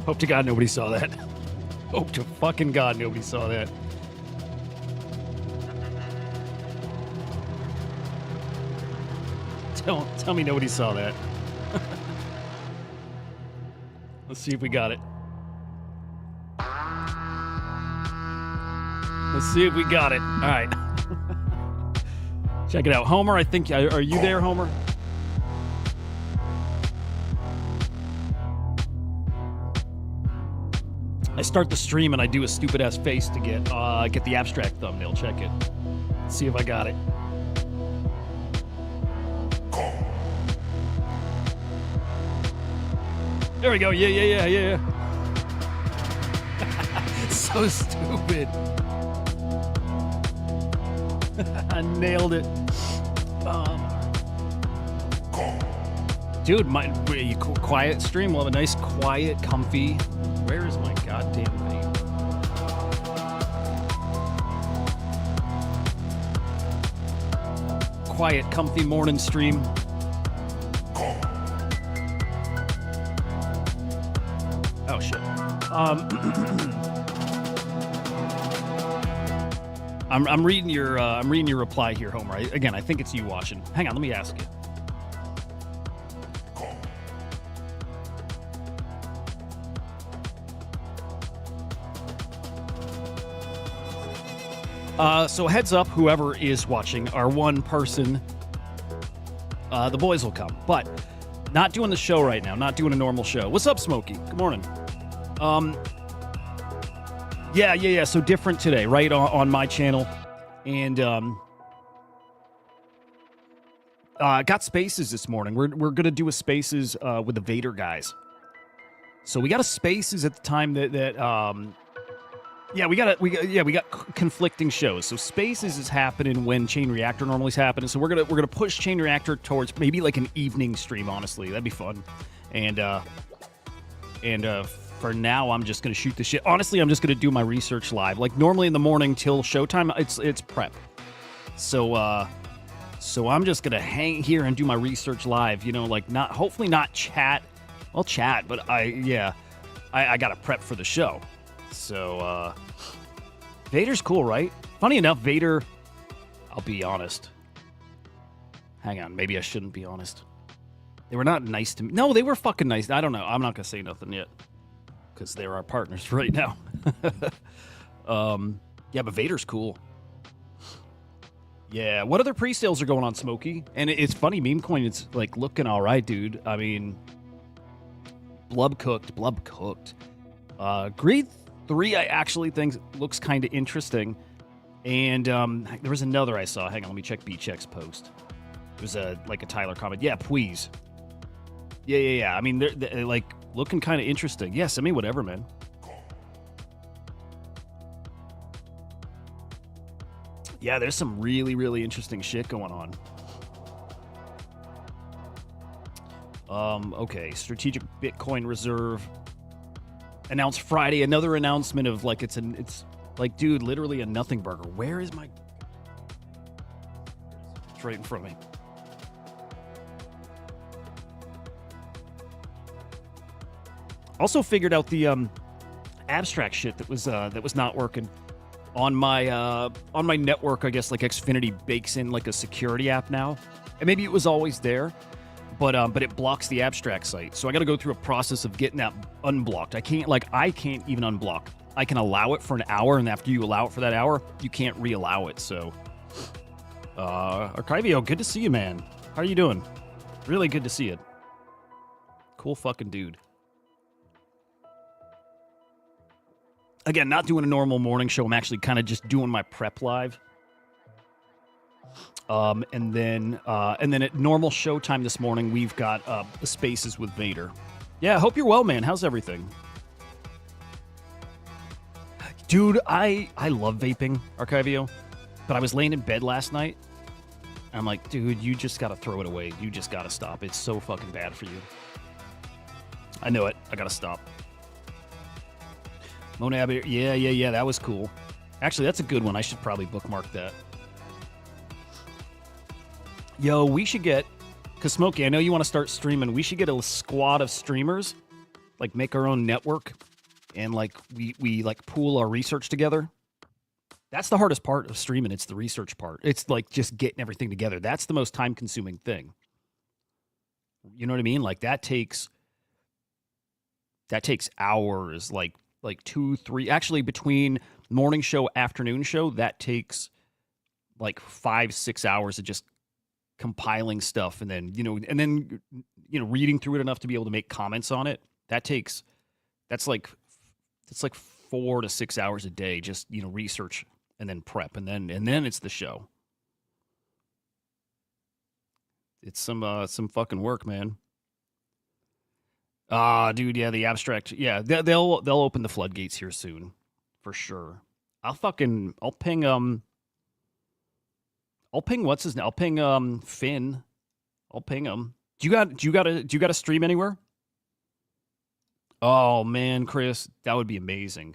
Hope to God nobody saw that. Hope to fucking God nobody saw that. Tell me nobody saw that. Let's see if we got it. Let's see if we got it. All right. Check it out. Homer, I think, are you there, Homer? I start the stream and I do a stupid-ass face to get the abstract thumbnail. Check it. Let's see if I got it. There we go. Yeah. So stupid. I nailed it. Dude, my quiet stream. We'll have a nice, quiet, comfy. Where is my goddamn thing? Quiet, comfy morning stream. Oh shit. I'm reading your reply here, Homer. Again, I think it's you watching. Hang on, let me ask you. So heads up, whoever is watching, our one person, the boys will come, but not doing the show right now, not doing a normal show. What's up, Smokey? Good morning. Yeah. So different today, right, on my channel, and got spaces this morning. We're gonna do a spaces with the Vader guys. So we got a spaces at the time that we got conflicting shows. So Spaces is happening when Chain Reactor normally is happening. So we're gonna push Chain Reactor towards maybe like an evening stream. Honestly, that'd be fun. And for now, I'm just gonna shoot the shit. Honestly, I'm just gonna do my research live. Like normally in the morning till showtime, it's prep. So I'm just gonna hang here and do my research live. You know, like hopefully not chat. I'll chat, but I gotta prep for the show. So, Vader's cool, right? Funny enough, Vader, I'll be honest. Hang on, maybe I shouldn't be honest. They were not nice to me. No, they were fucking nice. I don't know. I'm not going to say nothing yet. Because they're our partners right now. Yeah, but Vader's cool. Yeah, what other pre-sales are going on, Smokey? And it's funny, Memecoin, it's like looking all right, dude. I mean, Blub cooked. Greed 3, I actually think looks kind of interesting. And there was another I saw. Hang on, let me check B-Check's post. It was a Tyler comment. Yeah, please. Yeah. I mean, they're like looking kind of interesting. Yeah, send me whatever, man. Yeah, there's some really, really interesting shit going on. Okay, strategic Bitcoin reserve. Announced Friday. Another announcement of like it's like, dude, literally a nothing burger. Where is my? It's right in front of me. Also figured out the abstract shit that was not working on my network. I guess like Xfinity bakes in like a security app now, and maybe it was always there. But it blocks the abstract site. So I got to go through a process of getting that unblocked. I can't even unblock. I can allow it for an hour, and after you allow it for that hour, you can't re-allow it. So, Archivio, good to see you, man. How are you doing? Really good to see you. Cool fucking dude. Again, not doing a normal morning show. I'm actually kind of just doing my prep live. And then at normal showtime this morning, we've got the Spaces with Vader. Yeah, I hope you're well, man. How's everything? Dude, I love vaping, Archivio, but I was laying in bed last night. And I'm like, dude, you just got to throw it away. You just got to stop. It's so fucking bad for you. I know it. I got to stop. Monab, yeah. That was cool. Actually, that's a good one. I should probably bookmark that. Yo, we should get, because Smokey, I know you want to start streaming. We should get a squad of streamers, like make our own network, and like we like pool our research together. That's the hardest part of streaming. It's the research part. It's like just getting everything together. That's the most time consuming thing. You know what I mean? Like that takes hours, like 2, 3. Actually, between morning show, afternoon show, that takes like 5, 6 hours of just compiling stuff, and then reading through it enough to be able to make comments on it. That's like 4 to 6 hours a day, just research and then prep, and then it's the show. It's some fucking work, man. Dude, yeah, the abstract, yeah, they'll open the floodgates here soon, for sure. I'll ping what's his name? I'll ping Finn. I'll ping him. Do you got a stream anywhere? Oh man, Chris, that would be amazing.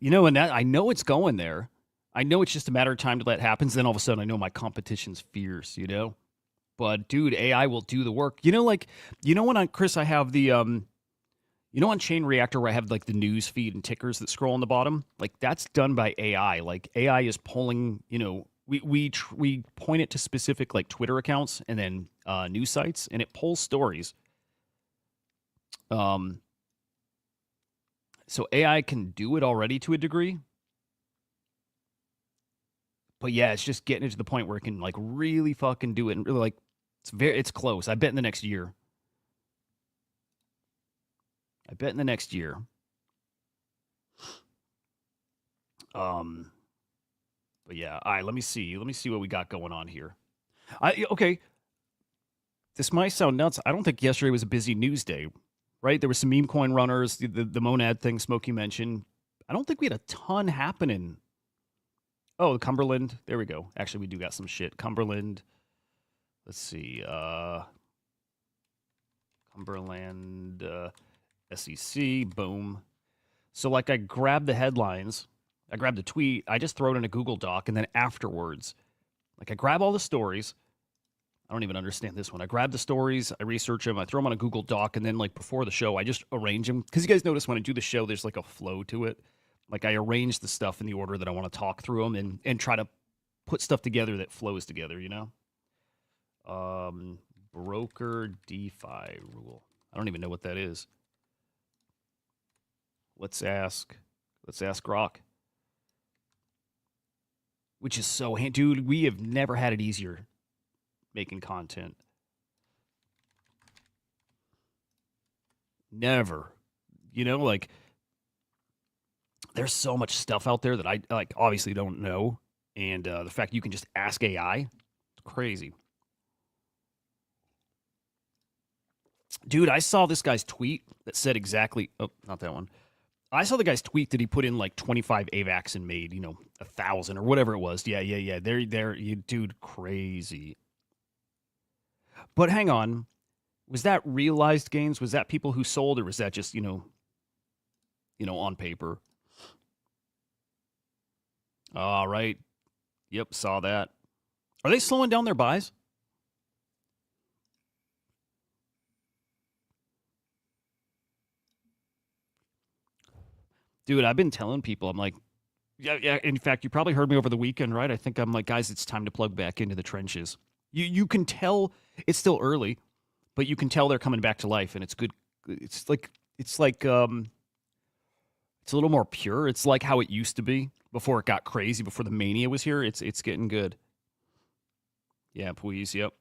And that I know it's going there. I know it's just a matter of time till that happens. Then all of a sudden, I know my competition's fierce. But dude, AI will do the work. Chris, I have the on Chain Reactor where I have like the news feed and tickers that scroll on the bottom. Like that's done by AI. Like AI is pulling. We point it to specific like Twitter accounts and then news sites, and it pulls stories. So AI can do it already to a degree. But yeah, it's just getting it to the point where it can like really fucking do it, and really like it's close. I bet in the next year. But yeah, all right, let me see what we got going on here. Okay. This might sound nuts. I don't think yesterday was a busy news day, right? There were some Memecoin runners, the Monad thing Smokey mentioned. I don't think we had a ton happening. Oh, Cumberland. There we go. Actually, we do got some shit. Cumberland. Let's see. Cumberland SEC. Boom. So, like, I grabbed the headlines. I grabbed the tweet. I just throw it in a Google Doc, and then afterwards, like, I grab all the stories. I don't even understand this one. I grab the stories, I research them, I throw them on a Google Doc, and then, like, before the show, I just arrange them. Because you guys notice when I do the show, there's, like, a flow to it. Like, I arrange the stuff in the order that I want to talk through them and try to put stuff together that flows together, Broker DeFi rule. I don't even know what that is. Let's ask Grok. Which is so dude, we have never had it easier making content. Never. Like there's so much stuff out there that I like obviously don't know, and the fact you can just ask AI, it's crazy. Dude, I saw this guy's tweet that said exactly. Oh, not that one. I saw the guy's tweet that he put in like 25 AVAX and made 1,000 or whatever it was. Yeah. There, you dude, crazy. But hang on, was that realized gains? Was that people who sold, or was that just on paper? All right. Yep, saw that. Are they slowing down their buys? Dude, I've been telling people, I'm like, yeah. In fact, you probably heard me over the weekend, right? I think I'm like, guys, it's time to plug back into the trenches. You can tell it's still early, but you can tell they're coming back to life, and it's good. It's like it's a little more pure. It's like how it used to be before it got crazy, before the mania was here. It's getting good. Yeah, please. Yep.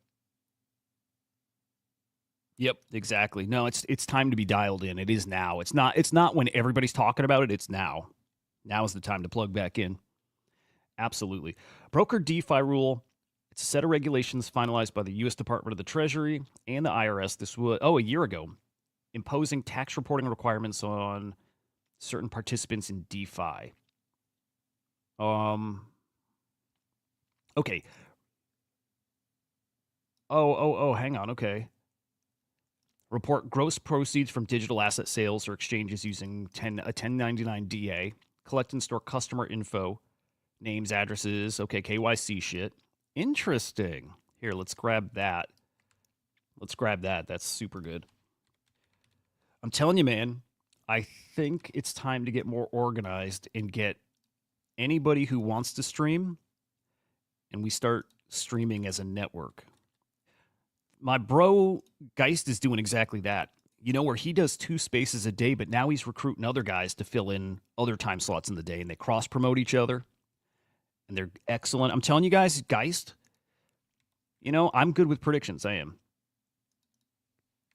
Yep, exactly. No, it's time to be dialed in. It is now. It's not when everybody's talking about it. It's now. Now is the time to plug back in. Absolutely. Broker DeFi rule. It's a set of regulations finalized by the U.S. Department of the Treasury and the IRS. This was a year ago, imposing tax reporting requirements on certain participants in DeFi. Okay. Hang on. Okay. Report gross proceeds from digital asset sales or exchanges using a 1099 DA. Collect and store customer info, names, addresses. Okay, KYC shit. Interesting. Here, let's grab that. That's super good. I'm telling you, man, I think it's time to get more organized and get anybody who wants to stream, and we start streaming as a network. My bro Geist is doing exactly that. You know, where he does 2 spaces a day, but now he's recruiting other guys to fill in other time slots in the day, and they cross promote each other, and they're excellent. I'm telling you guys, Geist, you know, I'm good with predictions. I am.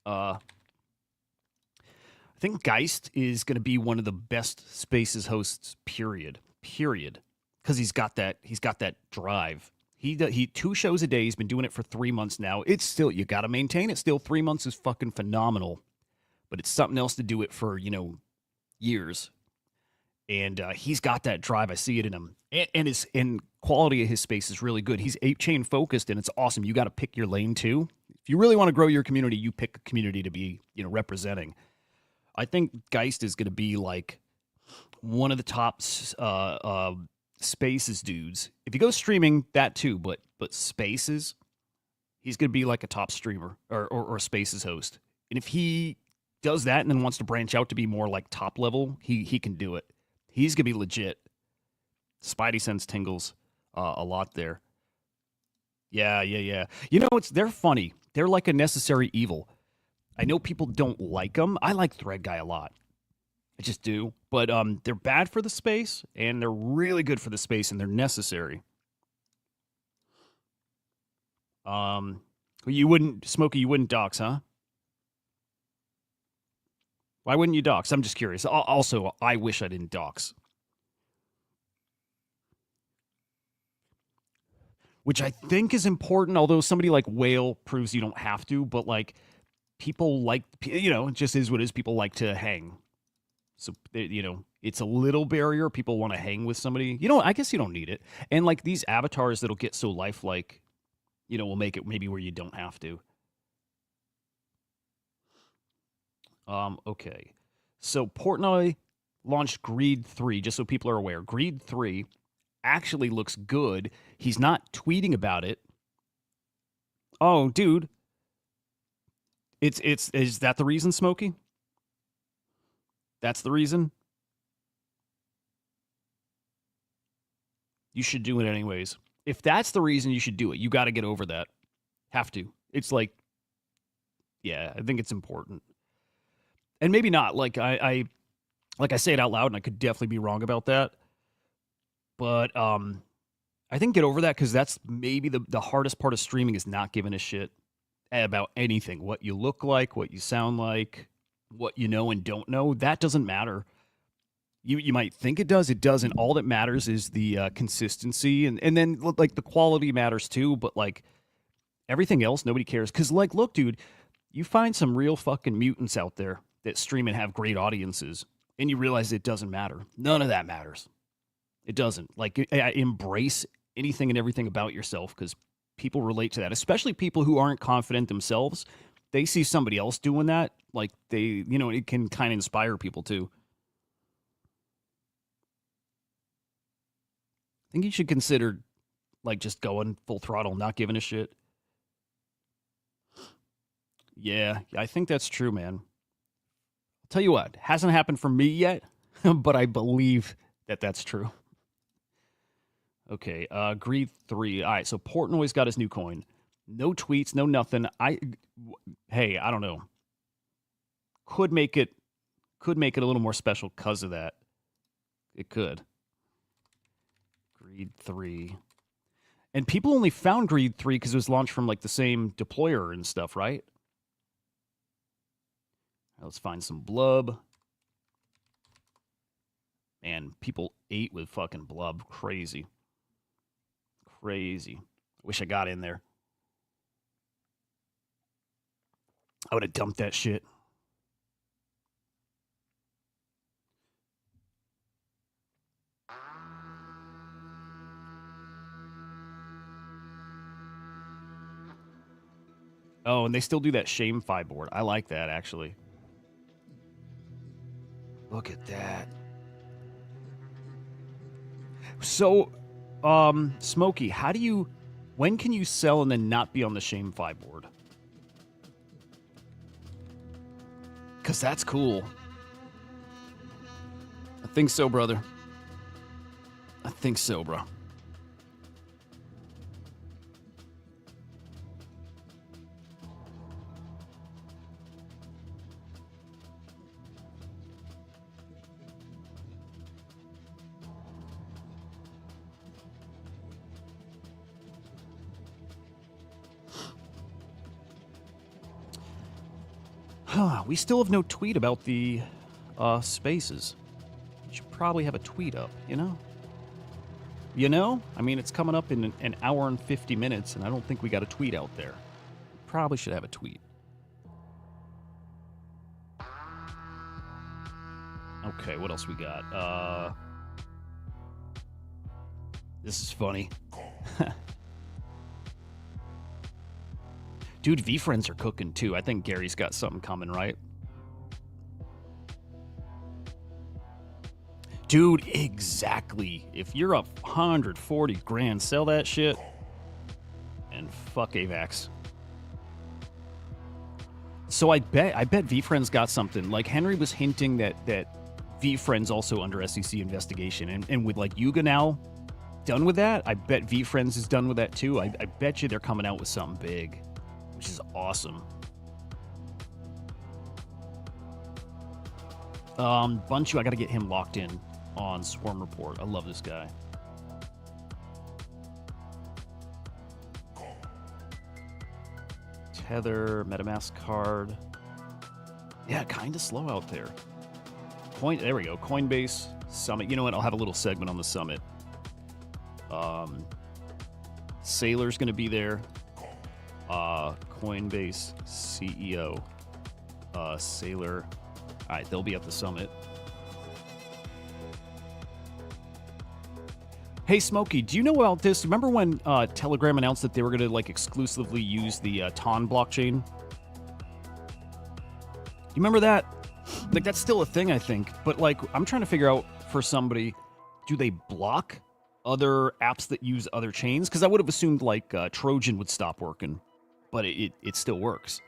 I think Geist is going to be one of the best spaces hosts, period. Because he's got that drive. He 2 shows a day. He's been doing it for 3 months now. It's still, you got to maintain it. Still, 3 months is fucking phenomenal. But it's something else to do it for, you know, years. And he's got that drive. I see it in him. And quality of his space is really good. He's 8-chain focused, and it's awesome. You got to pick your lane too. If you really want to grow your community, you pick a community to be, you know, representing. I think Geist is going to be like one of the top spaces dudes. If you go streaming, that too, but spaces, he's going to be like a top streamer or a spaces host. And if he does that and then wants to branch out to be more like top level, he can do it. He's going to be legit. Spidey sense tingles a lot there. Yeah. You know, they're funny. They're like a necessary evil. I know people don't like them. I like Thread Guy a lot. I just do. But they're bad for the space, and they're really good for the space, and they're necessary. You wouldn't, Smokey, you wouldn't dox, huh? Why wouldn't you dox? I'm just curious. Also, I wish I didn't dox. Which I think is important, although somebody like Whale proves you don't have to, but like people like, you know, it just is what it is. People like to hang. So, you know, it's a little barrier. People want to hang with somebody. You know, I guess you don't need it. And like these avatars that'll get so lifelike, you know, will make it maybe where you don't have to. Okay. So Portnoy launched Greed 3, just so people are aware. Greed 3 actually looks good. He's not tweeting about it. Oh, dude. Is that the reason, Smokey? That's the reason? You should do it anyways. If that's the reason, you should do it. You got to get over that. Have to. It's like, yeah, I think it's important. And maybe not. Like I say it out loud, and I could definitely be wrong about that. But I think get over that, because that's maybe the hardest part of streaming is not giving a shit about anything. What you look like, what you sound like, what you know and don't know. That doesn't matter. You might think it does. It doesn't. All that matters is the consistency, and then like the quality matters too. But like everything else, nobody cares. Because like, look, dude, you find some real fucking mutants out there that stream and have great audiences, and you realize it doesn't matter. None of that matters. It doesn't. Like, embrace anything and everything about yourself, because people relate to that, especially people who aren't confident themselves. They see somebody else doing that, like they, you know, it can kind of inspire people too. I think you should consider like just going full throttle, not giving a shit. Yeah, I think that's true, man. I'll tell you what, hasn't happened for me yet, but I believe that that's true. Okay, Greed 3. All right, so Portnoy's got his new coin. No tweets, no nothing. Hey, I don't know. Could make it a little more special because of that. It could. Greed 3. And people only found Greed 3 because it was launched from like the same deployer and stuff, right? Let's find some Blub. Man, people ate with fucking Blub. Crazy. Crazy. Wish I got in there. I would have dumped that shit. Oh, and they still do that Shamefy board. I like that, actually. Look at that. So, Smokey, when can you sell and then not be on the Shamefy board? Because that's cool. I think so, brother. I think so, bro. We still have no tweet about the spaces. We should probably have a tweet up, you know? You know? I mean, it's coming up in an hour and 50 minutes, and I don't think we got a tweet out there. Probably should have a tweet. Okay, what else we got? This is funny. Dude, V-Friends are cooking, too. I think Gary's got something coming, right? Dude, exactly. If you're up 140 grand, sell that shit. And fuck AVAX. So I bet V-Friends got something. Like, Henry was hinting that V-Friends also under SEC investigation. And with, like, Yuga now done with that, I bet V-Friends is done with that, too. I bet you they're coming out with something big, which is awesome. Bunchu, I got to get him locked in on Swarm Report. I love this guy. Tether, MetaMask card. Yeah, kind of slow out there. There we go. Coinbase Summit. You know what? I'll have a little segment on the summit. Sailor's going to be there. Coinbase CEO. Sailor. All right, they'll be at the summit. Hey, Smokey, do you know about this? Remember when Telegram announced that they were going to like exclusively use the TON blockchain? You remember that? Like, that's still a thing, I think. But, like, I'm trying to figure out for somebody, do they block other apps that use other chains? Because I would have assumed, like, Trojan would stop working. But it still works.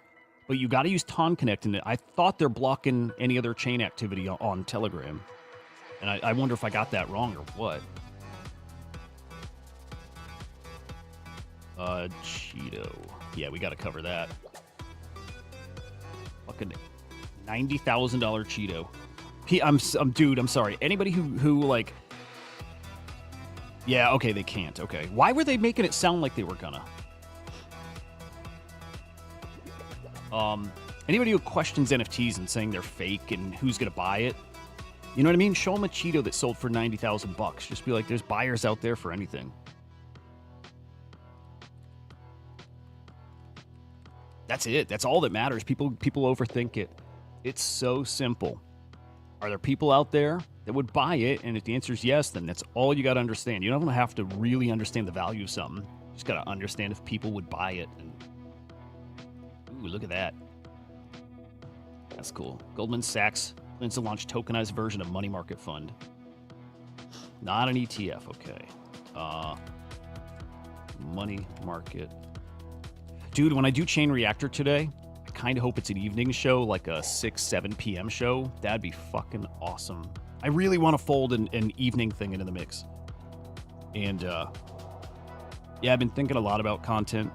But you got to use TON Connect in it. I thought they're blocking any other chain activity on Telegram. And I wonder if I got that wrong or what. Cheeto. Yeah, we got to cover that. Fucking $90,000 Cheeto. Dude, I'm sorry. Anybody who like... Yeah, okay, they can't. Okay. Why were they making it sound like they were gonna? Anybody who questions NFTs and saying they're fake and who's gonna buy it, you know what I mean? Show them a Cheeto that sold for $90,000. Just be like, there's buyers out there for anything. That's it. That's all that matters. People overthink it. It's so simple. Are there people out there that would buy it? And if the answer is yes, then that's all you got to understand. You don't have to really understand the value of something. You just got to understand if people would buy it. And ooh, look at that. That's cool. Goldman Sachs plans to launch tokenized version of money market fund. Not an ETF. Okay. Money market. Dude, when I do Chain Reactor today, I kind of hope it's an evening show, like a 6, 7 p.m. show. That'd be fucking awesome. I really want to fold an evening thing into the mix. And, yeah, I've been thinking a lot about content.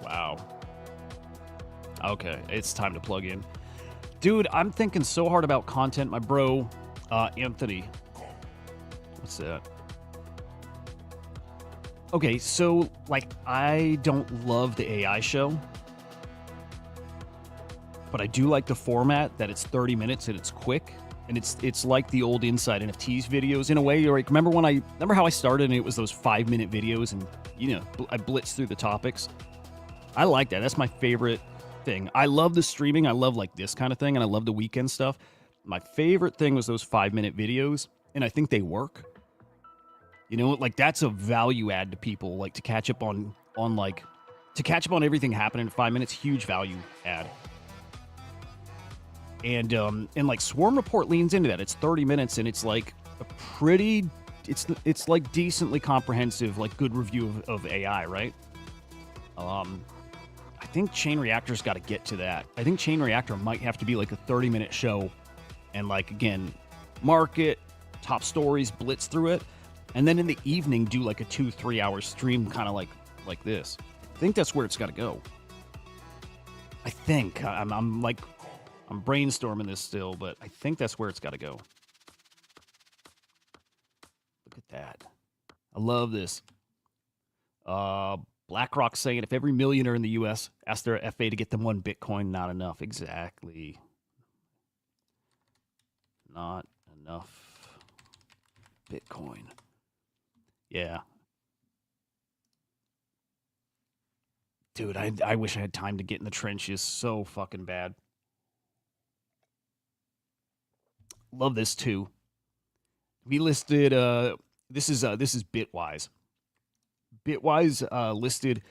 Wow. Okay, it's time to plug in. Dude, I'm thinking so hard about content. My bro, Anthony. What's that? Okay, so, like, I don't love the AI show. But I do like the format, that it's 30 minutes and it's quick. And it's like the old Inside NFTs videos in a way. Like, remember how I started and it was those 5-minute videos and, you know, I blitzed through the topics? I like that. That's my favorite thing. I love the streaming. I love like this kind of thing, and I love the weekend stuff. My favorite thing was those 5-minute videos, and I think they work. You know, like that's a value add to people, like to catch up on everything happening in 5 minutes. Huge value add. And like Swarm Report leans into that. It's 30 minutes and it's like a pretty it's like decently comprehensive, like good review of AI, right? I think Chain Reactor's got to get to that. I think Chain Reactor might have to be like a 30-minute show and like again, market, top stories, blitz through it, and then in the evening do like a 2-3 hour stream kind of like this. I think that's where it's got to go. I think I'm brainstorming this still, but I think that's where it's got to go. Look at that. I love this. BlackRock saying if every millionaire in the U.S. asked their FA to get them one Bitcoin, not enough. Exactly. Not enough Bitcoin. Yeah. Dude, I wish I had time to get in the trenches so fucking bad. Love this too. We listed this is Bitwise. Bitwise listed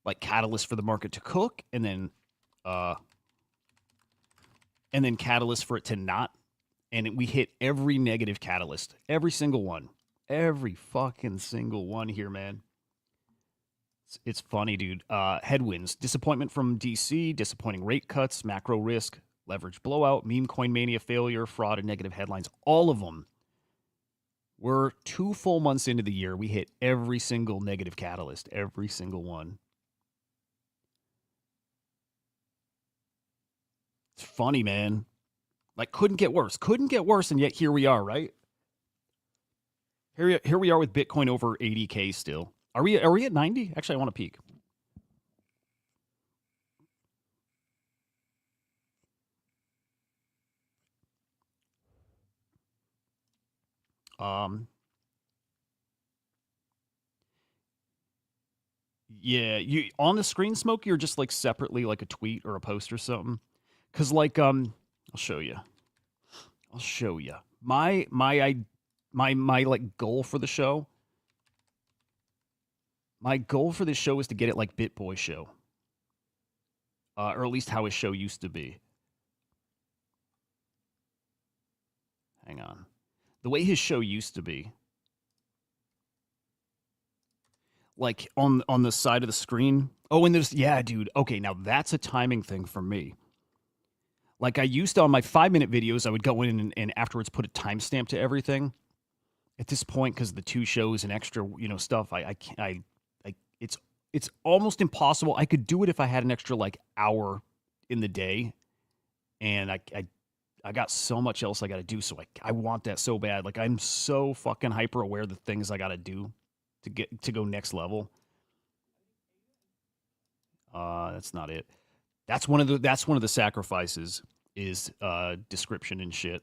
like catalyst for the market to cook and then catalyst for it to not. And we hit every negative catalyst. Every single one. Every fucking single one here, man. It's funny, dude. Headwinds. Disappointment from DC, disappointing rate cuts, macro risk, leverage blowout, Memecoin mania failure, fraud, and negative headlines. All of them. We're 2 full months into the year. We hit every single negative catalyst. Every single one. It's funny, man. Like, couldn't get worse. Couldn't get worse, and yet here we are, right? Here we are with Bitcoin over 80K still. Are we at 90? Actually, I want to peek. Yeah, you on the screen, Smoke, you're just like separately like a tweet or a post or something. Cause like I'll show you. I'll show you. My like goal for the show. My goal for this show is to get it like BitBoy show. Or at least how his show used to be. Hang on. The way his show used to be. Like on the side of the screen. Oh, and there's yeah, dude. Okay, now that's a timing thing for me. Like I used to on my 5-minute videos, I would go in and afterwards put a timestamp to everything. At this point, because the 2 shows and extra, stuff, it's almost impossible. I could do it if I had an extra like hour in the day, and I got so much else I got to do. So I want that so bad. Like I'm so fucking hyper aware of the things I got to do to go next level. That's not it. That's one of the sacrifices is description and shit.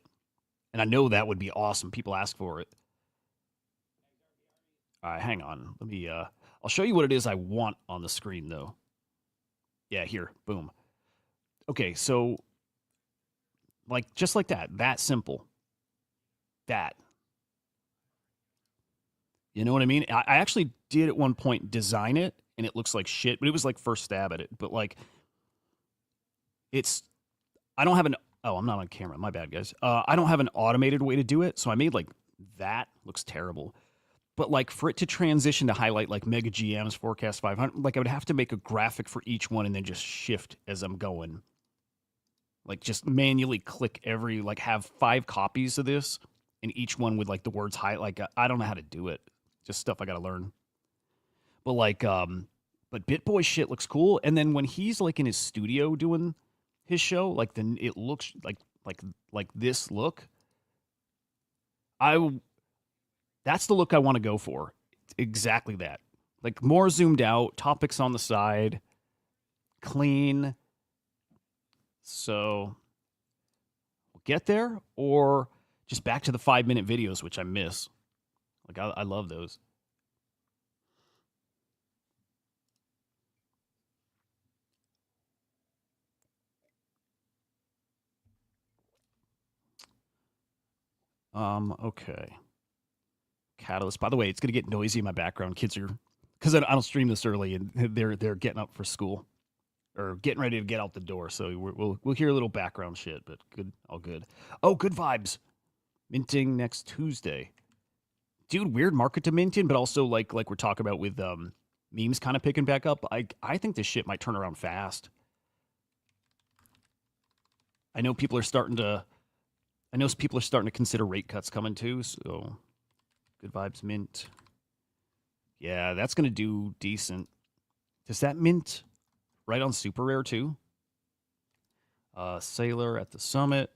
And I know that would be awesome. People ask for it. All right, hang on. Let me I'll show you what it is I want on the screen though. Yeah, here. Boom. Okay, so like just like that. That simple. That. You know what I mean? I actually did at one point design it and it looks like shit, but it was like first stab at it. But like it's I don't have an oh, I'm not on camera. My bad, guys. I don't have an automated way to do it, so I made like that looks terrible. But like for it to transition to highlight like Mega GM's Forecast 500, like I would have to make a graphic for each one and then just shift as I'm going. Like just manually click every like have 5 copies of this and each one with like the words high. Like I don't know how to do it. Just stuff I got to learn. But like but BitBoy shit looks cool. And then when he's like in his studio doing his show, like then it looks like this look. That's the look I want to go for. Exactly that. Like more zoomed out, topics on the side, clean. So we'll get there or just back to the 5-minute videos, which I miss. Like I love those. Okay. Catalyst. By the way, it's gonna get noisy in my background. Kids are because I don't stream this early and they're getting up for school. or getting ready to get out the door. So we'll hear a little background shit, but good, all good. Oh, good vibes. Minting next Tuesday, dude. Weird market to mint in, but also like we're talking about with memes kind of picking back up. I think this shit might turn around fast. I know people are starting to. I know people are starting to consider rate cuts coming too. So good vibes mint. Yeah, that's gonna do decent. Does that mint right on super rare too? Sailor at the summit.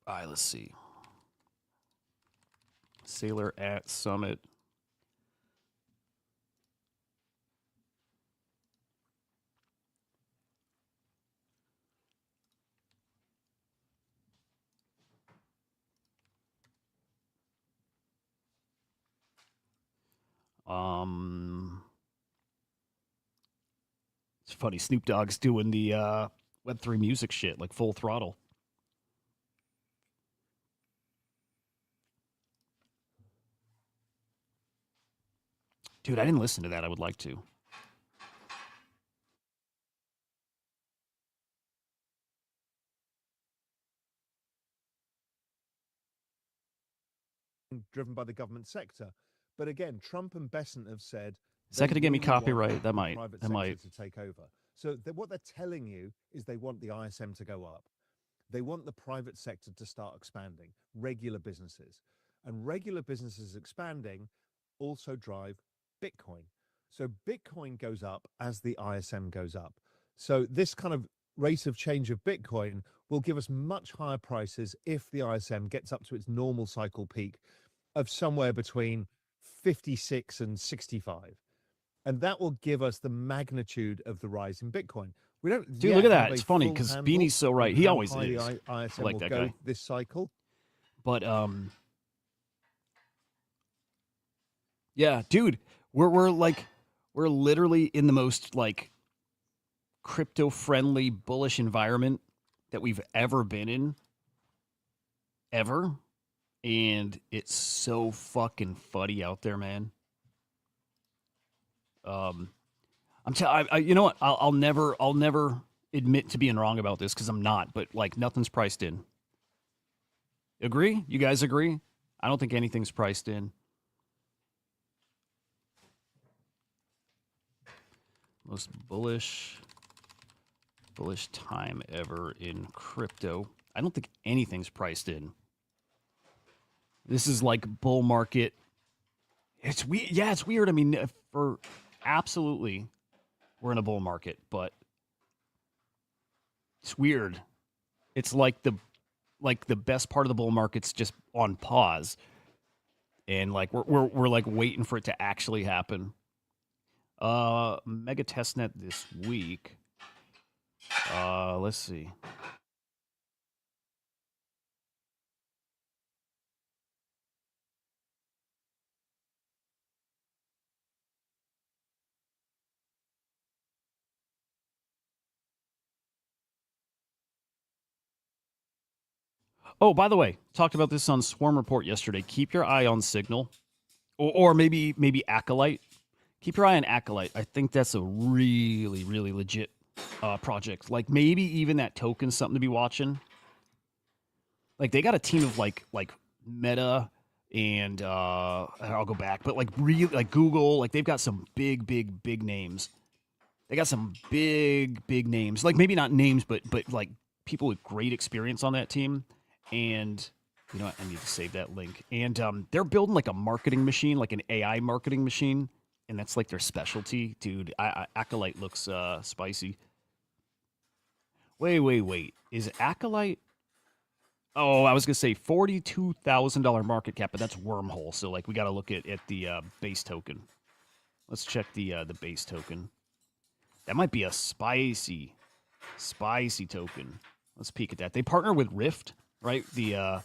All right, let's see. Sailor at summit. It's funny. Snoop Dogg's doing the Web3 music shit like full throttle. Dude, I didn't listen to that. I would like to. Driven by the government sector. But again, Trump and Bessent have said Is that they going to get me really want copyright? That the might. private That sector might. to take over. So what they're telling you is they want the ISM to go up. They want the private sector to start expanding, regular businesses. And regular businesses expanding also drive Bitcoin. So Bitcoin goes up as the ISM goes up. So this kind of rate of change of Bitcoin will give us much higher prices if the ISM gets up to its normal cycle peak of somewhere between 56 and 65. And that will give us the magnitude of the rise in Bitcoin. We don't Dude, yet look at have that. a It's funny full because handle Beanie's so right. on He how always high is. the I ISM like will that go guy. this cycle. But yeah, dude, we're like we're literally in the most like crypto friendly bullish environment that we've ever been in ever, and it's so fucking fuddy out there, man. Um, you know what? I'll never admit to being wrong about this because I'm not. But like, nothing's priced in. Agree? You guys agree? I don't think anything's priced in. Most bullish time ever in crypto. I don't think anything's priced in. This is like bull market. It's weird. Yeah, it's weird. I mean, for absolutely, we're in a bull market, but it's weird. It's like the best part of the bull market's just on pause, and like we're like waiting for it to actually happen. Mega testnet this week. Let's see. Oh, by the way, talked about this on Swarm Report yesterday. Keep your eye on Signal, or maybe Acolyte. Keep your eye on Acolyte. I think that's a really legit project. Like maybe even that token's something to be watching. Like they got a team of like Meta and I'll go back, but like really like Google. Like they've got some big names. They got some big names. Like maybe not names, but like people with great experience on that team. And you know what? I need to save that link. And they're building like a marketing machine, like an AI marketing machine, and that's like their specialty, dude. Acolyte looks spicy. Wait. Is Acolyte? Oh, I was gonna say $42,000 market cap, but that's Wormhole. So like we got to look at the base token. Let's check the base token. That might be a spicy token. Let's peek at that. They partner with Rift, right? The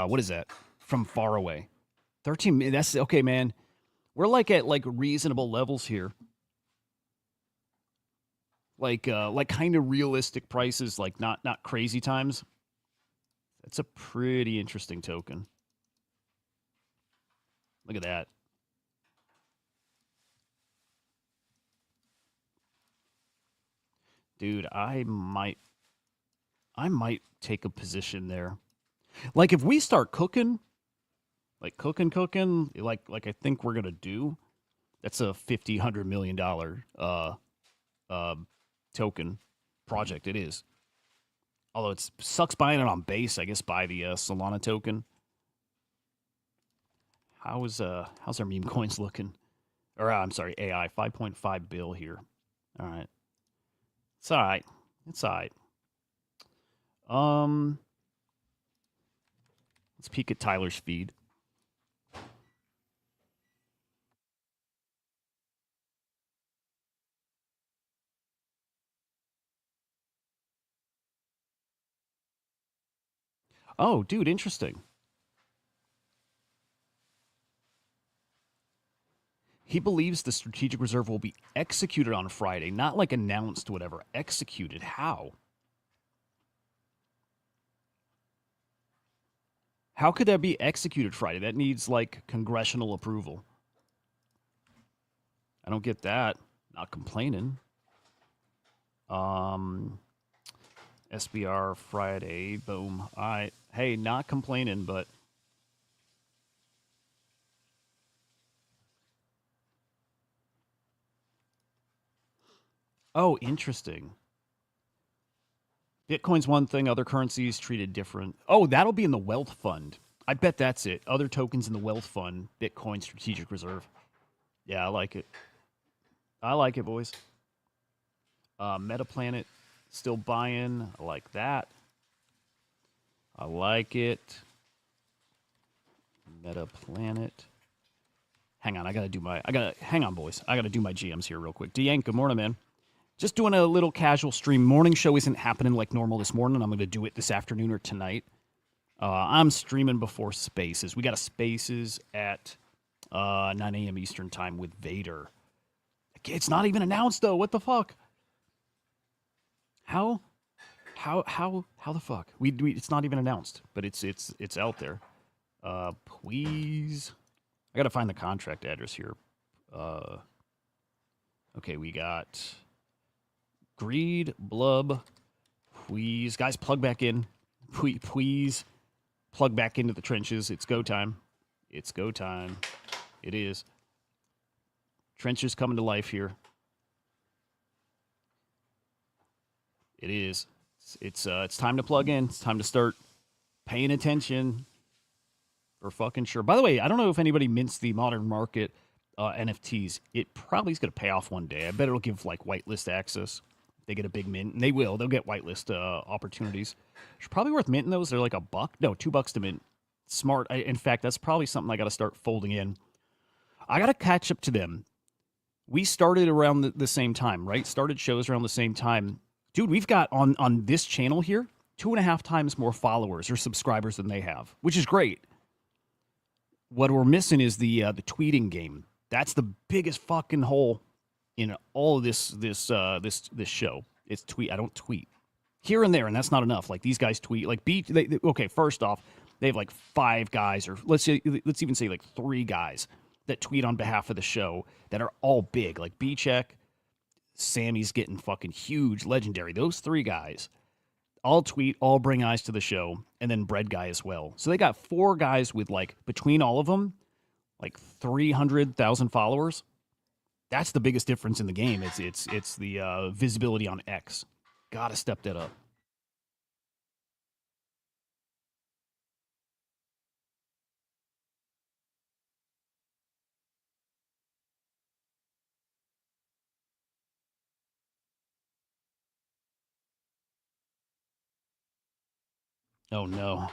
what is that? From far away. 13. That's okay, man. We're like at like reasonable levels here. Like kind of realistic prices, like not crazy times. That's a pretty interesting token. Look at that. Dude, I might take a position there. Like if we start cooking, like cooking, like I think we're gonna do, that's a $50-100 million uh token project. It is. Although it sucks buying it on base, I guess buy the Solana token. How's our meme coins looking? Or I'm sorry, AI 5.5 bill here. All right, it's all right. It's all right. Let's peek at Tyler's feed. Oh, dude, interesting. He believes the strategic reserve will be executed on Friday, not like announced, whatever. Executed. How? How could that be executed Friday? That needs like congressional approval. I don't get that. Not complaining. SBR Friday. Boom. All right. Hey, not complaining, but oh, interesting. Bitcoin's one thing, other currencies treated different. Oh, that'll be in the wealth fund. I bet that's it. Other tokens in the wealth fund, Bitcoin strategic reserve. Yeah, I like it. I like it, boys. Metaplanet, still buying. I like that. I like it. Metaplanet. Hang on, hang on, boys. I gotta do my GMs here real quick. D'Yank, good morning, man. Just doing a little casual stream. Morning show isn't happening like normal this morning. I'm gonna do it this afternoon or tonight. I'm streaming before Spaces. We got a Spaces at 9 a.m. Eastern time with Vader. It's not even announced though. What the fuck? How the fuck? We it's not even announced, but it's out there. Please. I gotta find the contract address here. Okay, we got Greed, Blub, please. Guys, plug back in. Please plug back into the trenches. It's go time. It's go time. It is. Trenches coming to life here. It is. It's time to plug in. It's time to start paying attention. For fucking sure. By the way, I don't know if anybody mints the modern market NFTs. It probably is going to pay off one day. I bet it'll give like whitelist access. They get a big mint, and they will. They'll get whitelist opportunities. It's probably worth minting those. They're like $1. No, $2 to mint. Smart. In fact, that's probably something I got to start folding in. I got to catch up to them. We started around the same time, right? Started shows around the same time. Dude, we've got on this channel here 2.5 times more followers or subscribers than they have, which is great. What we're missing is the tweeting game. That's the biggest fucking hole in all of this show. It's tweet. I don't tweet here and there, and that's not enough. Like these guys tweet. Like okay, first off, they have like 5 guys, or let's even say like 3 guys that tweet on behalf of the show that are all big. Like B-Check, Sammy's getting fucking huge, legendary. Those 3 guys. All tweet, all bring eyes to the show, and then Bread Guy as well. So they got 4 guys with like between all of them, like 300,000 followers. That's the biggest difference in the game. It's the visibility on X. Gotta step that up. Oh no.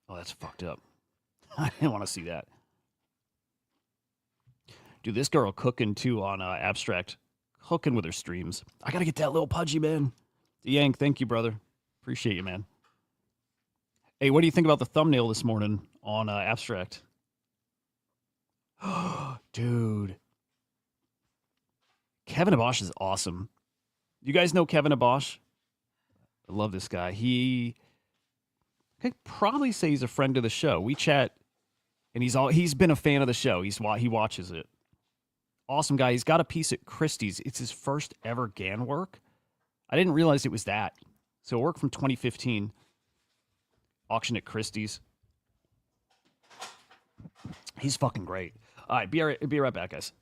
Oh, that's fucked up. I didn't want to see that. Dude, this girl cooking too on Abstract. Hooking with her streams. I gotta get that little pudgy, man. Yank, thank you, brother. Appreciate you, man. Hey, what do you think about the thumbnail this morning on Abstract? Dude. Kevin Abosh is awesome. You guys know Kevin Abosh? I love this guy. I could probably say he's a friend of the show. We chat, and he's been a fan of the show. He watches it. Awesome guy. He's got a piece at Christie's. It's his first ever GAN work. I didn't realize it was that. So work from 2015. Auction at Christie's. He's fucking great. All right, be right back, guys.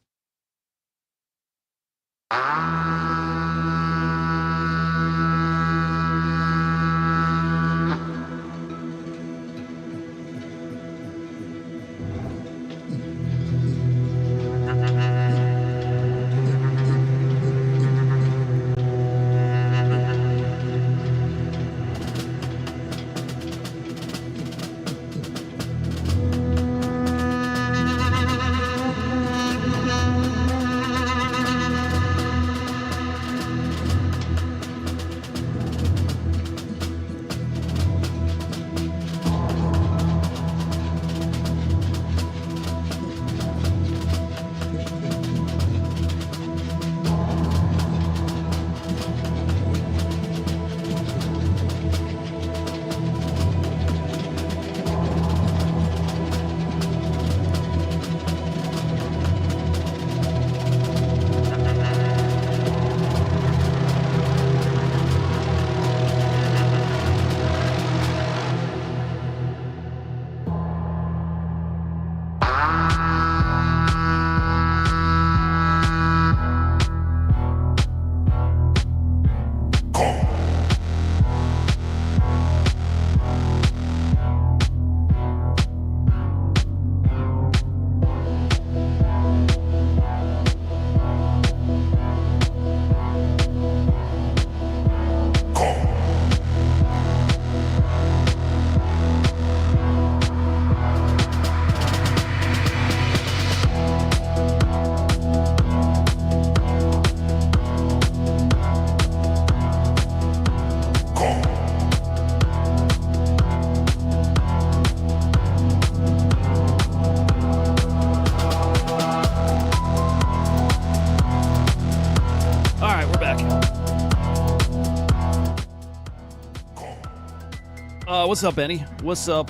What's up, Benny? What's up,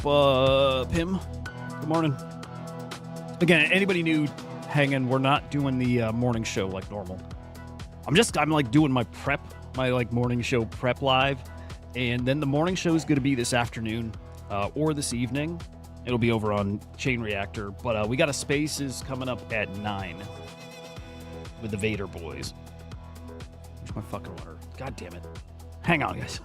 Pim? Good morning. Again, anybody new hanging, we're not doing the morning show like normal. I'm like doing my prep, my like morning show prep live. And then the morning show is going to be this afternoon or this evening. It'll be over on Chain Reactor. But we got a Spaces coming up at 9 with the Vader boys. Where's my fucking water? God damn it. Hang on, guys.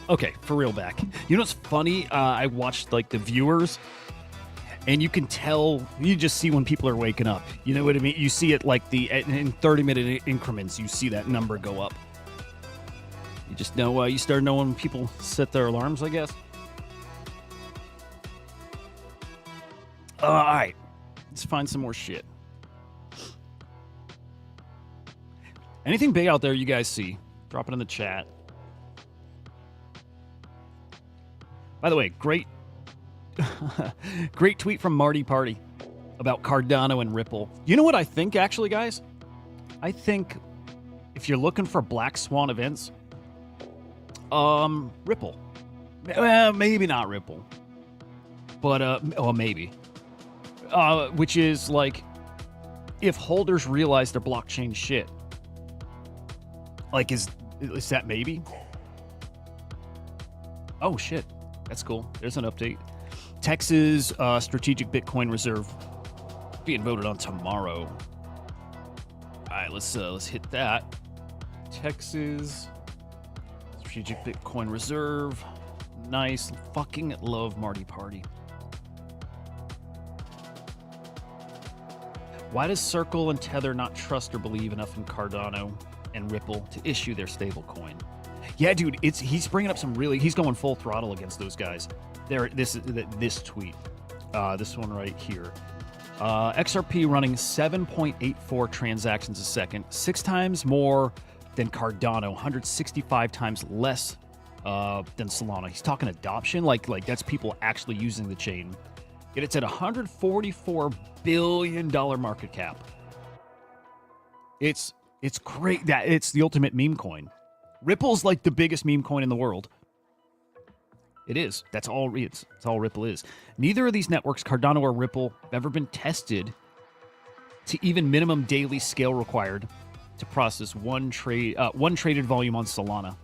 Okay, for real back. You know what's funny? I watched like the viewers, and you can tell, you just see when people are waking up. You know what I mean? You see it like in 30-minute increments, you see that number go up. You just know, you start knowing when people set their alarms, I guess. All right, let's find some more shit. Anything big out there you guys see? Drop it in the chat. By the way, great tweet from Marty Party about Cardano and Ripple. You know what I think, actually, guys? I think if you're looking for black swan events, Ripple. Maybe not Ripple, but maybe. Which is like if holders realize their blockchain shit. Like, is that maybe? Oh shit. That's cool. There's an update. Texas Strategic Bitcoin Reserve being voted on tomorrow. All right, let's hit that. Texas Strategic Bitcoin Reserve. Nice. Fucking love Marty Party. Why does Circle and Tether not trust or believe enough in Cardano and Ripple to issue their stablecoin? Yeah, dude, he's bringing up some really... He's going full throttle against those guys. There, this tweet, this one right here. XRP running 7.84 transactions a second, 6 times more than Cardano, 165 times less than Solana. He's talking adoption, like that's people actually using the chain. Yet it's at $144 billion market cap. It's great. That it's the ultimate meme coin. Ripple's like the biggest meme coin in the world. It is. That's all Ripple is. Neither of these networks, Cardano or Ripple, have ever been tested to even minimum daily scale required to process one traded volume on Solana.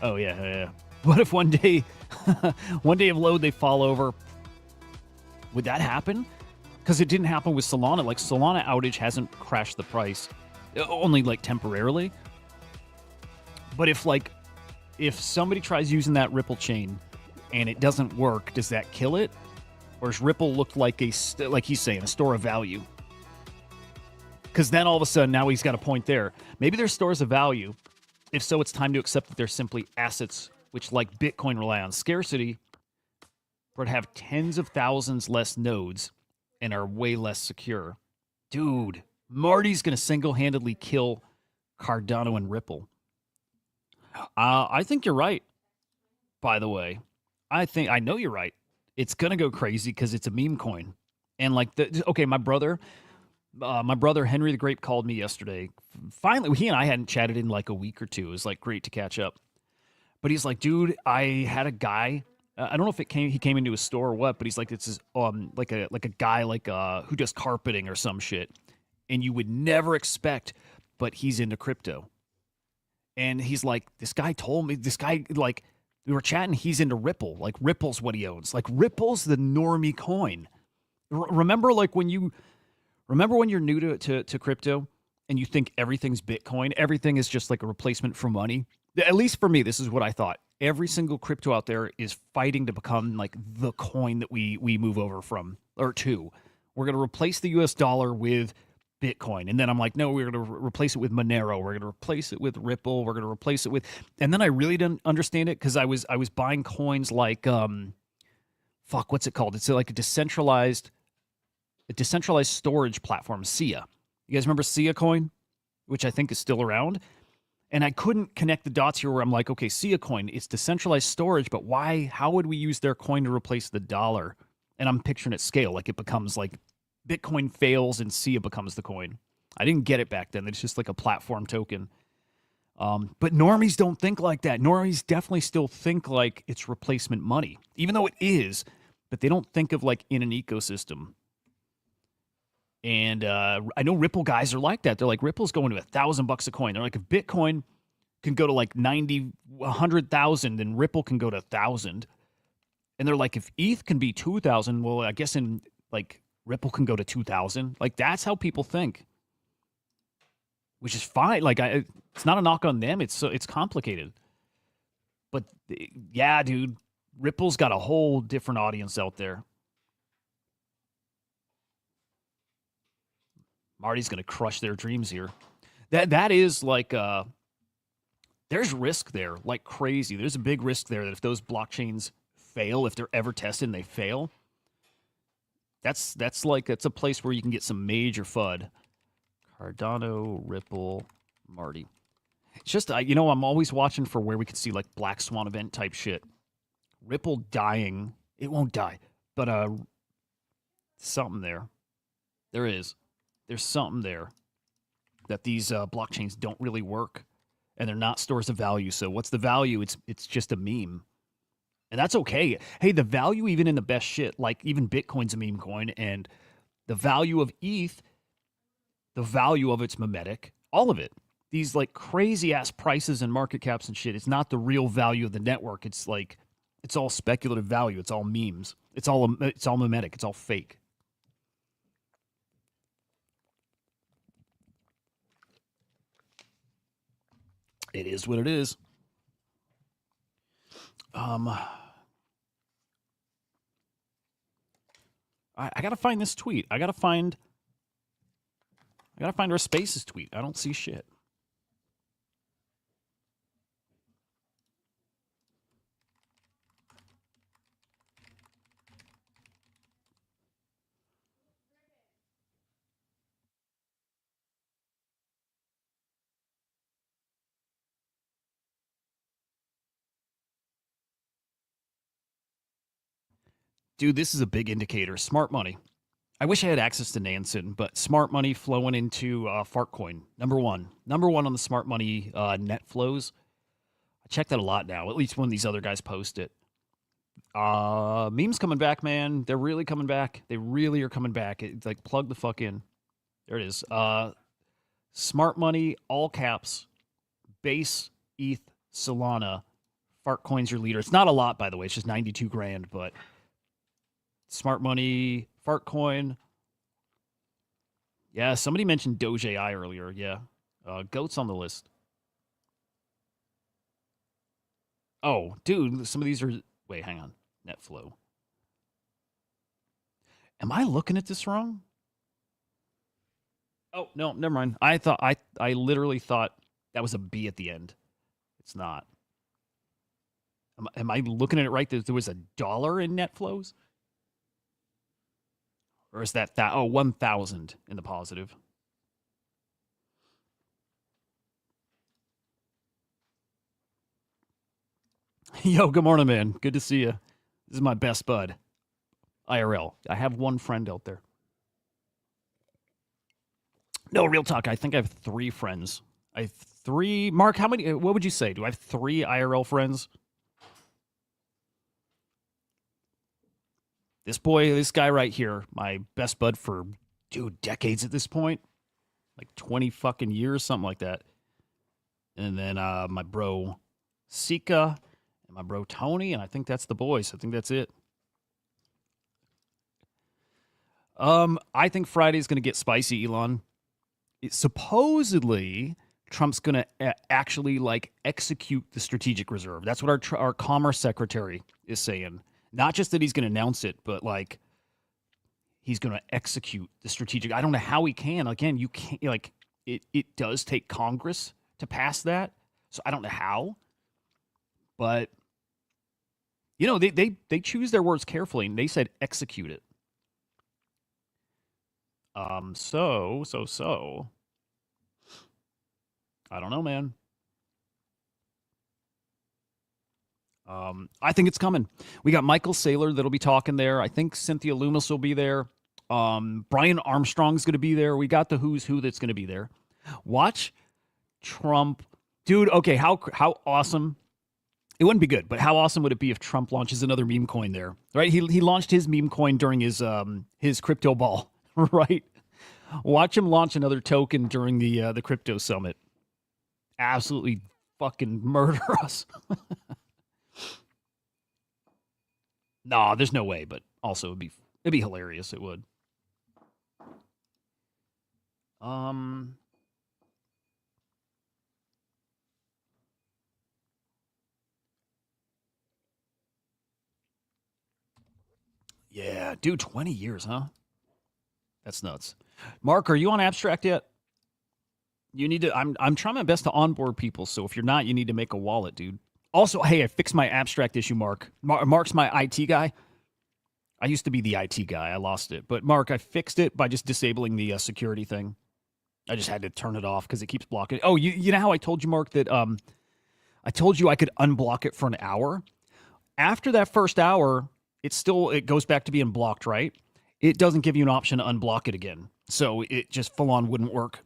Oh yeah. What if one day of load they fall over? Would that happen? Because it didn't happen with Solana. Like Solana outage hasn't crashed the price, only like temporarily. But if somebody tries using that Ripple chain and it doesn't work, does that kill it? Or does Ripple look like like he's saying, a store of value? Because then all of a sudden, now he's got a point there. Maybe they're stores of value. If so, it's time to accept that they're simply assets, which, like Bitcoin, rely on scarcity, but have tens of thousands less nodes and are way less secure. Dude, Marty's going to single-handedly kill Cardano and Ripple. I think you're right, by the way. I know you're right. It's going to go crazy because it's a meme coin. And my brother Henry the Grape called me yesterday. Finally, he and I hadn't chatted in like a week or two. It was like great to catch up. But he's like, dude, I had a guy. I don't know if he came into a store or what, but he's like, it's his, like a guy who does carpeting or some shit, and you would never expect, but he's into crypto. And he's like, this guy told me, we were chatting, he's into Ripple. Like, Ripple's what he owns. Like, Ripple's the normie coin. Remember when you're new to crypto and you think everything's Bitcoin, everything is just like a replacement for money? At least for me, this is what I thought. Every single crypto out there is fighting to become like the coin that we move over from or to. We're going to replace the US dollar with Bitcoin. And then I'm like, no, we're going to replace it with Monero. We're going to replace it with Ripple. We're going to replace it with, and then I really didn't understand it because I was buying coins like, what's it called? It's like a decentralized storage platform, SIA. You guys remember SIA coin, which I think is still around? And I couldn't connect the dots here where I'm like, okay, SIA coin, it's decentralized storage, but why, how would we use their coin to replace the dollar? And I'm picturing it scale, like it becomes like Bitcoin fails and SIA becomes the coin. I didn't get it back then. It's just like a platform token. But normies don't think like that. Normies definitely still think like it's replacement money, even though it is, but they don't think of like in an ecosystem. And I know Ripple guys are like that. They're like, Ripple's going to $1,000 a coin. They're like, if Bitcoin can go to like 90, 100,000, then Ripple can go to 1,000. And they're like, if ETH can be 2,000, well, I guess in like Ripple can go to 2,000. Like, that's how people think, which is fine. Like, it's not a knock on them. It's complicated. But yeah, dude, Ripple's got a whole different audience out there. Marty's going to crush their dreams here. That is like, there's risk there, like crazy. There's a big risk there that if those blockchains fail, if they're ever tested and they fail, that's a place where you can get some major FUD. Cardano, Ripple, Marty. It's just, I'm always watching for where we could see like Black Swan event type shit. Ripple dying. It won't die, but something there. There is. There's something there that these blockchains don't really work, and they're not stores of value. So what's the value? It's just a meme. And that's okay. Hey, the value even in the best shit, like even Bitcoin's a meme coin, and the value of ETH, the value of its memetic, all of it. These like crazy ass prices and market caps and shit, it's not the real value of the network. It's like, it's all speculative value. It's all memes. It's all memetic. It's all fake. It is what it is. I gotta find this tweet. I gotta find our Spaces tweet. I don't see shit. Dude, this is a big indicator. Smart money. I wish I had access to Nansen, but smart money flowing into Fartcoin. Number one on the smart money net flows. I check that a lot now, at least when these other guys post it. Memes coming back, man. They're really coming back. They really are coming back. It's like plug the fuck in. There it is. Smart money, all caps, base, ETH, Solana, Fartcoin's your leader. It's not a lot, by the way. It's just 92 grand, but smart money, Fartcoin. Yeah, somebody mentioned Doge AI earlier. Yeah. Goat's on the list. Oh, dude, some of these are... Wait, hang on. Net flow. Am I looking at this wrong? Oh, no, never mind. I literally thought that was a B at the end. It's not. Am I looking at it right? There was $1 in net flows? Or is that 1,000 in the positive? Yo, good morning, man. Good to see you. This is my best bud. IRL. I have one friend out there. No, real talk. I think I have 3 friends. I have 3. Mark, how many? What would you say? Do I have 3 IRL friends? This guy right here, my best bud for, dude, decades at this point. Like 20 fucking years, something like that. And then my bro Sika and my bro Tony, and I think that's the boys. I think that's it. I think Friday's going to get spicy, Elon. Supposedly, Trump's going to actually like execute the strategic reserve. That's what our commerce secretary is saying. Not just that he's going to announce it, but like he's going to execute the strategic. I don't know how he can. Again, you can't, like it does take Congress to pass that. So I don't know how. But you know, they choose their words carefully, and they said execute it. So I don't know, man. I think it's coming. We got Michael Saylor that'll be talking there. I think Cynthia Loomis will be there. Brian Armstrong's going to be there. We got the who's who that's going to be there. Watch Trump. Dude, okay, how awesome. It wouldn't be good, but how awesome would it be if Trump launches another meme coin there? Right? He launched his meme coin during his crypto ball, right? Watch him launch another token during the crypto summit. Absolutely fucking murder us. Nah, there's no way, but also it'd be hilarious. It would. Yeah, dude, 20 years, huh? That's nuts. Mark, are you on Abstract yet? You need to. I'm trying my best to onboard people. So if you're not, you need to make a wallet, dude. Also, hey, I fixed my Abstract issue, Mark. Mark's my IT guy. I used to be the IT guy. I lost it. But Mark, I fixed it by just disabling the security thing. I just had to turn it off because it keeps blocking. Oh, you know how I told you, Mark, that I told you I could unblock it for an hour? After that first hour, it goes back to being blocked, right? It doesn't give you an option to unblock it again. So it just full on wouldn't work.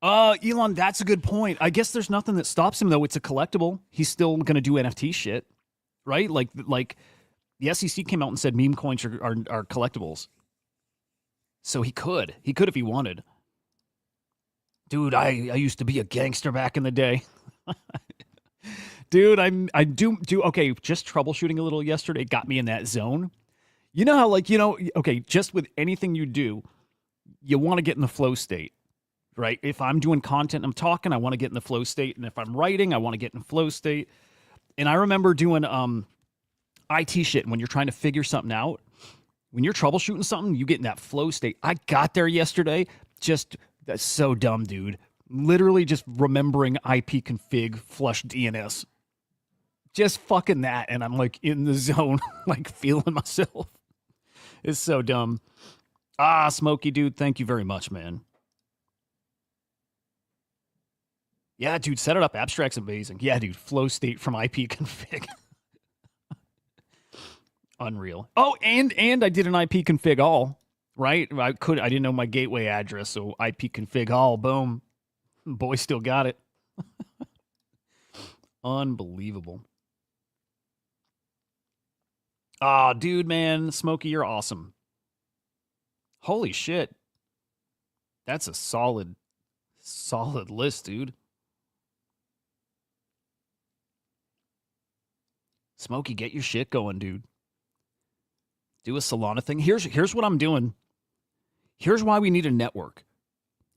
Elon, that's a good point. I guess there's nothing that stops him, though. It's a collectible. He's still going to do NFT shit, right? Like the SEC came out and said meme coins are collectibles. So he could if he wanted. Dude, I used to be a gangster back in the day. Dude, I do okay, just troubleshooting a little yesterday got me in that zone. You know how okay, just with anything you do, you want to get in the flow state. Right? If I'm doing content, I'm talking, I want to get in the flow state. And if I'm writing, I want to get in flow state. And I remember doing IT shit when you're trying to figure something out. When you're troubleshooting something, you get in that flow state. I got there yesterday. That's so dumb, dude. Literally just remembering IP config flush DNS. Just fucking that. And I'm like in the zone, like feeling myself. It's so dumb. Smokey, dude, thank you very much, man. Yeah, dude, set it up. Abstract's amazing. Yeah, dude, flow state from IP config. Unreal. Oh, and I did an IP config all, right? I didn't know my gateway address, so IP config all, boom. Boy still got it. Unbelievable. Oh, dude, man, Smokey, you're awesome. Holy shit. That's a solid list, dude. Smokey, get your shit going, dude. Do a Solana thing. Here's what I'm doing. Here's why we need a network.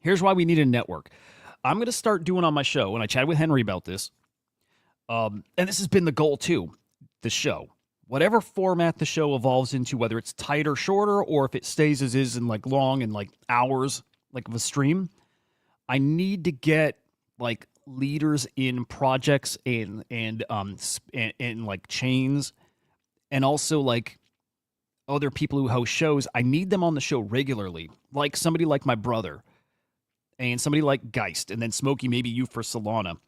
Here's why we need a network. I'm going to start doing on my show, and I chatted with Henry about this. And this has been the goal too. The show, whatever format the show evolves into, whether it's tighter, shorter, or if it stays as is and like long and like hours, like of a stream, I need to get like leaders in projects and like chains, and also like other people who host shows. I need them on the show regularly, like somebody like my brother and somebody like Geist, and then Smokey, maybe you for Solana,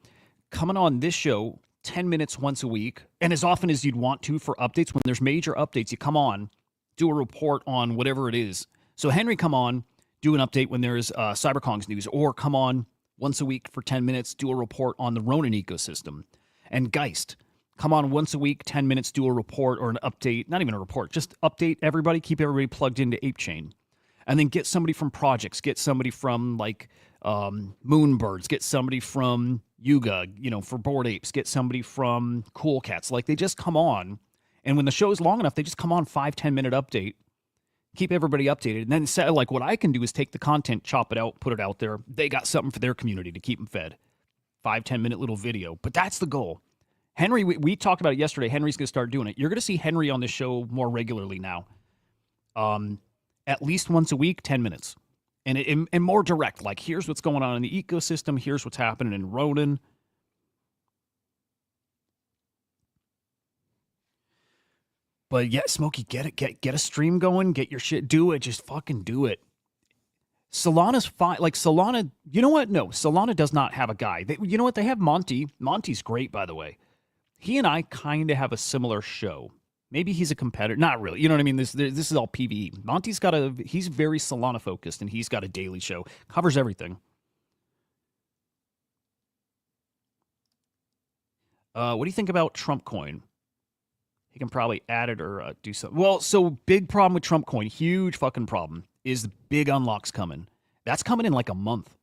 coming on this show 10 minutes once a week, and as often as you'd want to for updates. When there's major updates, you come on, do a report on whatever it is. So Henry, come on, do an update when there's CyberKongz news, or come on once a week for 10 minutes, do a report on the Ronin ecosystem. And Geist, come on once a week, 10 minutes, do a report or an update, not even a report, just update everybody, keep everybody plugged into ApeChain. And then get somebody from projects, get somebody from like Moonbirds, get somebody from Yuga, for Bored Apes, get somebody from Cool Cats. Like, they just come on, and when the show is long enough, they just come on 5-10 minute update, keep everybody updated. And then like what I can do is take the content, chop it out, put it out there. They got something for their community to keep them fed. 5-10 minute little video. But that's the goal. Henry, we talked about it yesterday. Henry's going to start doing it. You're going to see Henry on the show more regularly now. At least once a week, 10 minutes. And more direct. Like, here's what's going on in the ecosystem. Here's what's happening in Ronin. But yeah, Smokey, get it. Get a stream going. Get your shit. Do it. Just fucking do it. Solana's fine. Like, Solana, you know what? No, Solana does not have a guy. You know what? They have Monty. Monty's great, by the way. He and I kind of have a similar show. Maybe he's a competitor. Not really. You know what I mean? This is all PvE. Monty's he's very Solana focused, and he's got a daily show. Covers everything. What do you think about Trump coin? He can probably add it or do something. Well, so big problem with Trump coin, huge fucking problem, is the big unlocks coming. That's coming in like a month.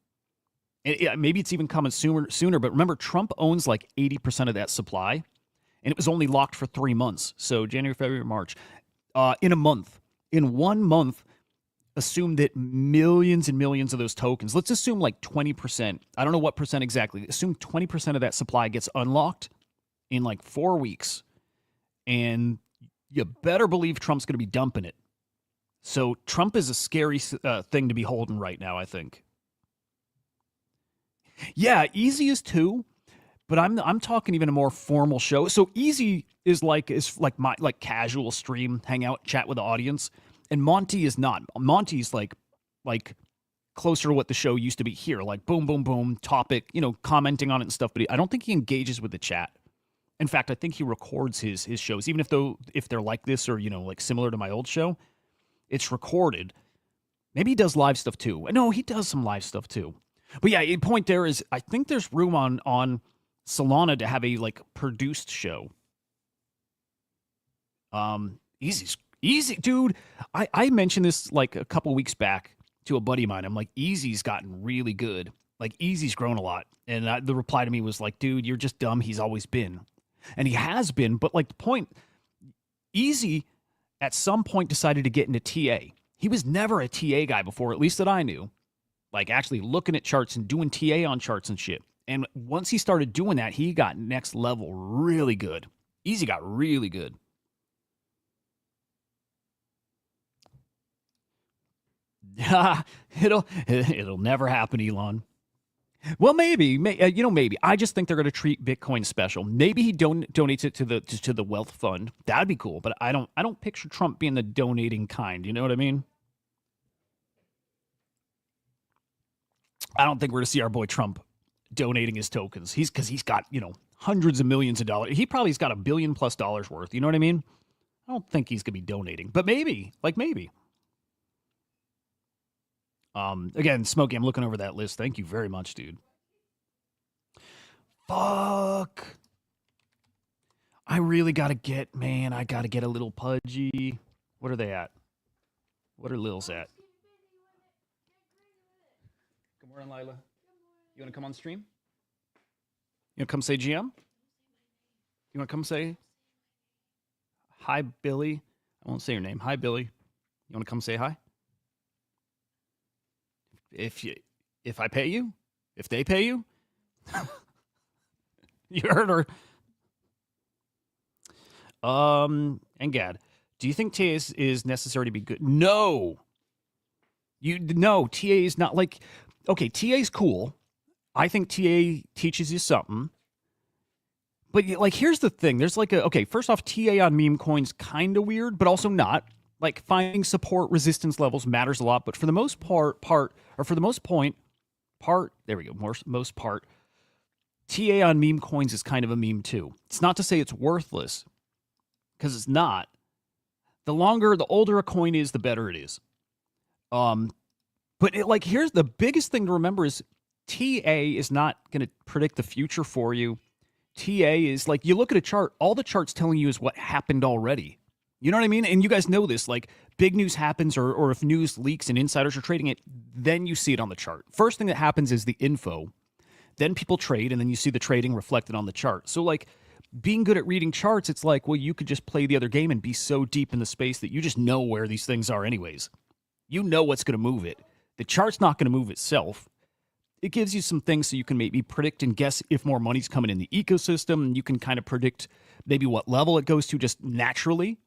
Maybe it's even coming sooner. But remember, Trump owns like 80% of that supply. And it was only locked for 3 months. So January, February, March. In a month. In 1 month, assume that millions and millions of those tokens, let's assume like 20%. I don't know what percent exactly. Assume 20% of that supply gets unlocked in like 4 weeks. And you better believe Trump's going to be dumping it. So Trump is a scary thing to be holding right now, I think. Yeah, Easy is too. But I'm talking even a more formal show. So Easy is like my casual stream, hang out, chat with the audience, and Monty is not. Monty's like closer to what the show used to be here, like boom, boom, boom, topic, commenting on it and stuff. But I don't think he engages with the chat. In fact, I think he records his shows, even if they're like this or like similar to my old show, it's recorded. Maybe he does live stuff too. No, he does some live stuff too. But yeah, the point there is, I think there's room on Solana to have a like produced show. Easy, dude. I mentioned this like a couple weeks back to a buddy of mine. I'm like, Easy's gotten really good. Like, Easy's grown a lot. And the reply to me was like, dude, you're just dumb. He's always been. And he has been. But like the point, Easy at some point decided to get into TA. He was never a TA guy before, at least that I knew. Like actually looking at charts and doing TA on charts and shit. And once he started doing that, he got next level really good. Easy got really good. It'll never happen, Elon. Well, maybe. Maybe. I just think they're going to treat Bitcoin special. Maybe he donates it to the wealth fund. That'd be cool. But I don't picture Trump being the donating kind. You know what I mean? I don't think we're going to see our boy Trump donating his tokens. Because he's got, hundreds of millions of dollars. He probably's got $1 billion+ worth. You know what I mean? I don't think he's going to be donating, but maybe. Maybe. Again, Smokey, I'm looking over that list. Thank you very much, dude. Fuck. I really got to get a little pudgy. What are they at? What are Lils at? Good morning, Lila. You want to come on stream? You want to come say GM? You want to come say hi, Billy? I won't say your name. Hi, Billy. You want to come say hi? If I pay you? If they pay you? You heard her. And Gad, do you think TA is necessary to be good? No. TA is not like, okay, TA is cool. I think TA teaches you something. But here's the thing. There's first off, TA on meme coins kind of weird, but also not. Like finding support resistance levels matters a lot, but for the most part, TA on meme coins is kind of a meme too. It's not to say it's worthless, because it's not. The older a coin is, the better it is. But here's the biggest thing to remember is TA is not going to predict the future for you. TA is you look at a chart, all the chart's telling you is what happened already. You know what I mean? And you guys know this, big news happens or if news leaks and insiders are trading it, then you see it on the chart. First thing that happens is the info. Then people trade, and then you see the trading reflected on the chart. So, being good at reading charts, it's you could just play the other game and be so deep in the space that you just know where these things are anyways. You know what's going to move it. The chart's not going to move itself. It gives you some things so you can maybe predict and guess if more money's coming in the ecosystem, and you can kind of predict maybe what level it goes to just naturally.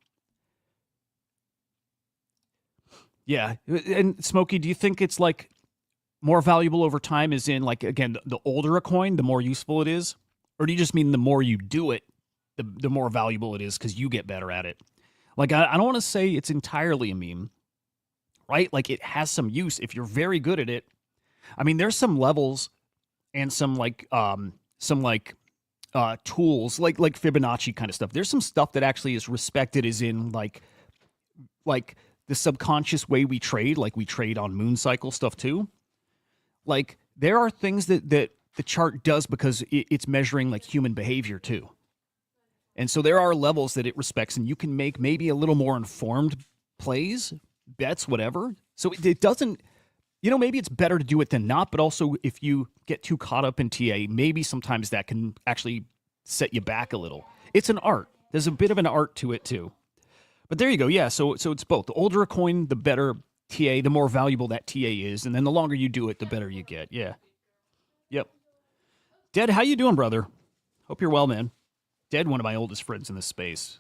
Yeah. And Smokey, do you think it's more valuable over time as in again, the older a coin, the more useful it is? Or do you just mean the more you do it, the more valuable it is because you get better at it? I don't want to say it's entirely a meme, right? It has some use if you're very good at it. I mean, there's some levels and some tools like Fibonacci kind of stuff. There's some stuff that actually is respected as in the subconscious way we trade, we trade on moon cycle stuff too. There are things that the chart does because it's measuring human behavior too. And so there are levels that it respects, and you can make maybe a little more informed plays, bets, whatever. So it doesn't, maybe it's better to do it than not, but also if you get too caught up in TA, maybe sometimes that can actually set you back a little. It's an art. There's a bit of an art to it too. But there you go. Yeah, so it's both. The older a coin, the better TA, the more valuable that TA is, and then the longer you do it, the better you get. Yeah. Yep. Dead, how you doing, brother? Hope you're well, man. Dead, one of my oldest friends in this space.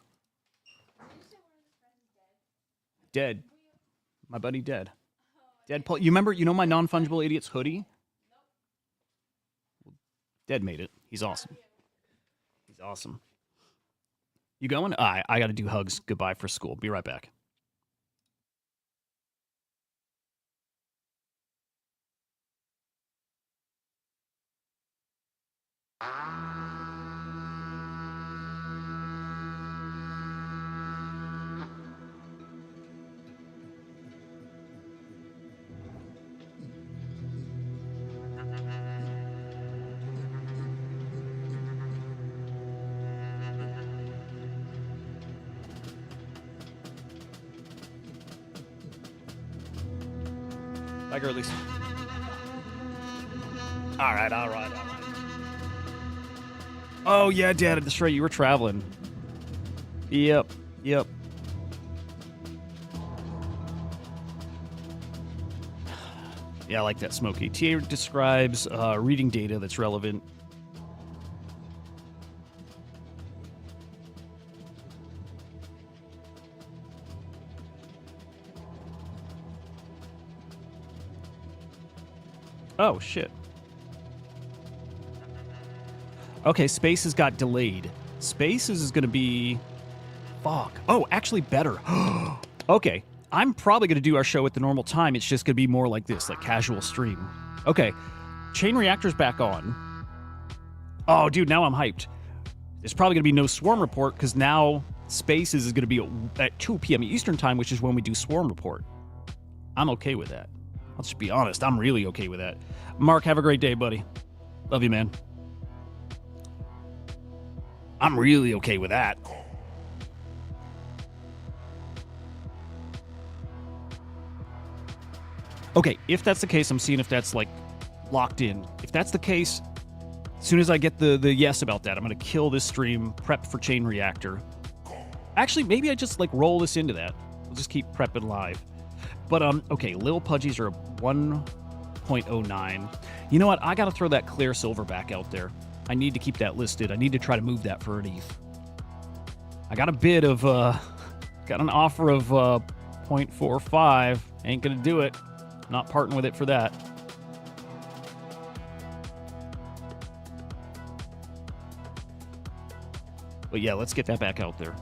Dead. My buddy Dead. Dead Paul. You know my non-fungible idiots hoodie? Dead made it. He's awesome. He's awesome. You going? I got to do hugs. Goodbye for school. Be right back. Bye, girlies. All right. Oh, yeah, Dad, that's right. You were traveling. Yep. Yeah, I like that, Smokey. TA describes reading data that's relevant. Oh, shit. Okay, Spaces got delayed. Spaces is going to be... Fuck. Oh, actually better. Okay, I'm probably going to do our show at the normal time. It's just going to be more like this, like casual stream. Okay, Chain Reactor's back on. Oh, dude, now I'm hyped. There's probably going to be no Swarm Report because now Spaces is going to be at 2 p.m. Eastern Time, which is when we do Swarm Report. I'm okay with that. I'll just be honest. I'm really okay with that. Mark, have a great day, buddy. Love you, man. I'm really okay with that. Okay, if that's the case, I'm seeing if that's like locked in. If that's the case, as soon as I get the yes about that, I'm going to kill this stream, prep for Chain Reactor. Actually, maybe I just like roll this into that. We'll just keep prepping live. But, okay, Lil Pudgies are 1.09. You know what? I got to throw that clear silver back out there. I need to keep that listed. I need to try to move that for an ETH. I got a bid of, got an offer of 0.45. Ain't going to do it. Not parting with it for that. But yeah, let's get that back out there.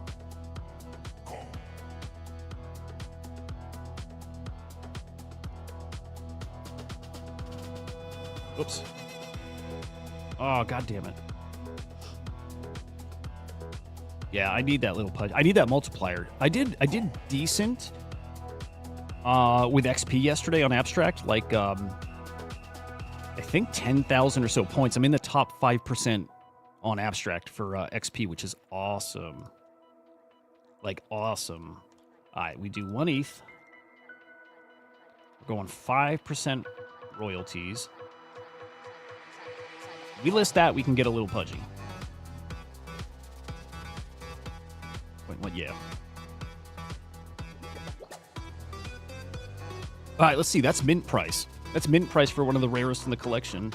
Oops. Oh, god damn it. Yeah, I need that little pudge. I need that multiplier. I did decent with XP yesterday on Abstract, like I think 10,000 or so points. I'm in the top 5% on Abstract for XP, which is awesome. Like awesome. All right, we do 1 ETH. We're going 5% royalties. We list that, we can get a little pudgy. Wait, what? Yeah. All right, let's see. That's mint price. That's mint price for one of the rarest in the collection.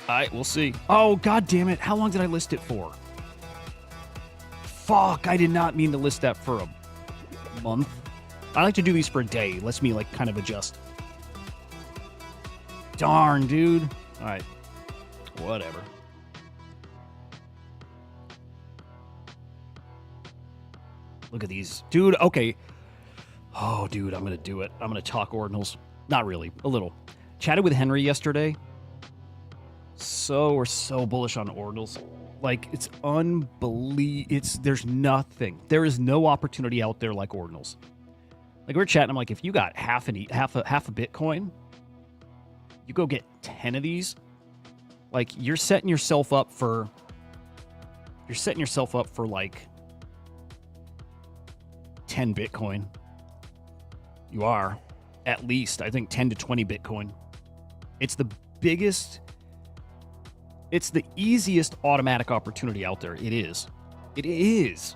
All right, we'll see. Oh, god damn it. How long did I list it for? Fuck, I did not mean to list that for a month. I like to do these for a day. It lets me, like, kind of adjust. Darn, dude. All right. Whatever. Look at these. Dude, okay. Oh, dude, I'm going to do it. I'm going to talk ordinals. Not really. A little. Chatted with Henry yesterday. We're so bullish on ordinals. Like, it's unbelievable. There's nothing. There is no opportunity out there like ordinals. Like, we're chatting. I'm like, if you got half a Bitcoin, you go get 10 of these. Like, you're setting yourself up for like 10 Bitcoin. You are, at least, I think 10 to 20 Bitcoin. It's the biggest, it's the easiest automatic opportunity out there. It is. It is.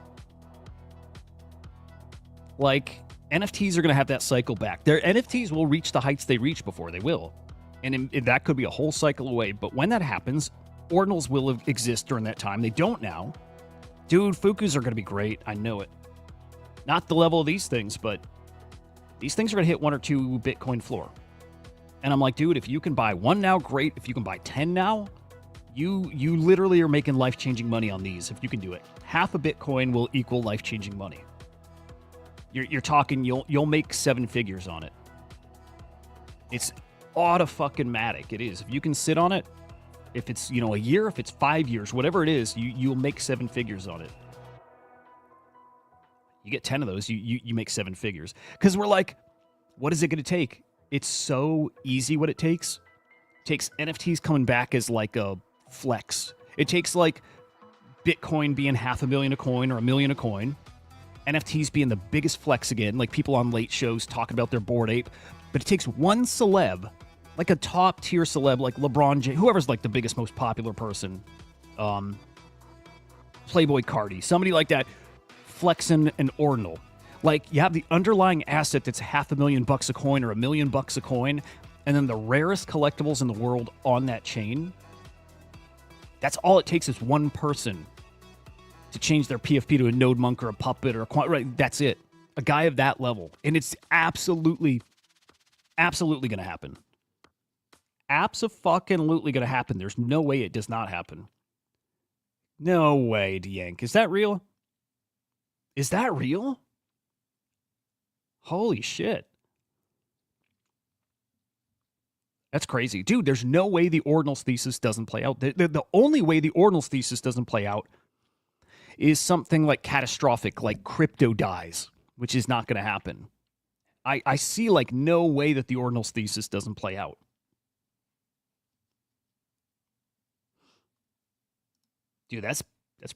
Like, NFTs are going to have that cycle back. Their NFTs will reach the heights they reach before. They will. And that could be a whole cycle away. But when that happens, ordinals will exist during that time. They don't now. Dude, Fukus are going to be great. I know it. Not the level of these things, but these things are going to hit 1 or 2 Bitcoin floor. And I'm like, dude, if you can buy 1 now, great. If you can buy 10 now, you literally are making life-changing money on these if you can do it. Half a Bitcoin will equal life-changing money. You're talking, you'll make 7 figures on it. It's auto-fucking-matic. It is. If you can sit on it, if it's, a year, if it's 5 years, whatever it is, you'll make 7 figures on it. You get 10 of those, you make 7 figures. Because we're like, what is it going to take? It's so easy what it takes. It takes NFTs coming back as like a flex. It takes like Bitcoin being $500,000 a coin or $1 million a coin. NFTs being the biggest flex again, like people on late shows talking about their Bored Ape. But it takes one celeb, like a top tier celeb, like LeBron James, whoever's like the biggest, most popular person, Playboy Cardi, somebody like that, flexing an ordinal. Like, you have the underlying asset that's $500,000 a coin or $1 million a coin, and then the rarest collectibles in the world on that chain. That's all it takes is one person to change their PFP to a Node Monk or a Puppet or a Quant. Right, that's it. A guy of that level. And it's absolutely going to happen. Abso-fucking-lutely going to happen. There's no way it does not happen. No way, Diank. Is that real? Is that real? Holy shit. That's crazy. Dude, there's no way the ordinals thesis doesn't play out. The only way the ordinals thesis doesn't play out is something like catastrophic, like crypto dies, which is not going to happen. I see like no way that the ordinals thesis doesn't play out. Dude, that's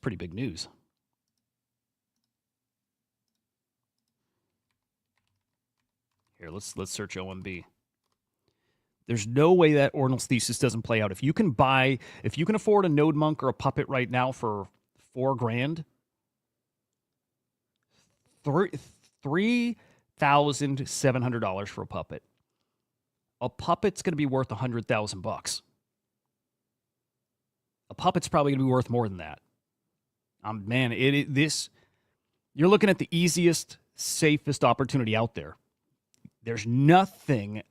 pretty big news. Here, let's search OMB. There's no way that ordinals thesis doesn't play out. If you can afford a Node Monk or a Puppet right now for $4,000, $3,700 for a Puppet. A Puppet's going to be worth $100,000. A Puppet's probably going to be worth more than that. Man, you're looking at the easiest, safest opportunity out there. There's nothing.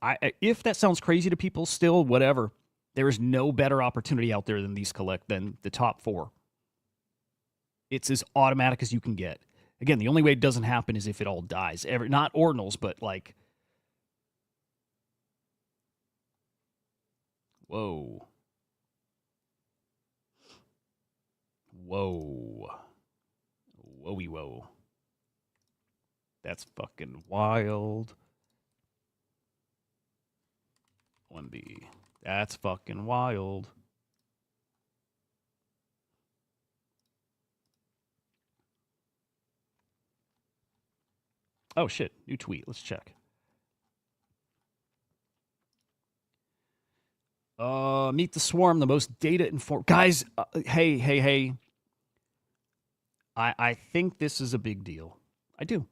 If that sounds crazy to people, still whatever. There is no better opportunity out there than than the top 4. It's as automatic as you can get. Again, the only way it doesn't happen is if it all dies. Not ordinals, but like, whoa, whoa, whoa. That's fucking wild. OMB. That's fucking wild. Oh, shit. New tweet. Let's check. Meet the Swarm, the most data-informed... Guys, hey. I think this is a big deal. I do.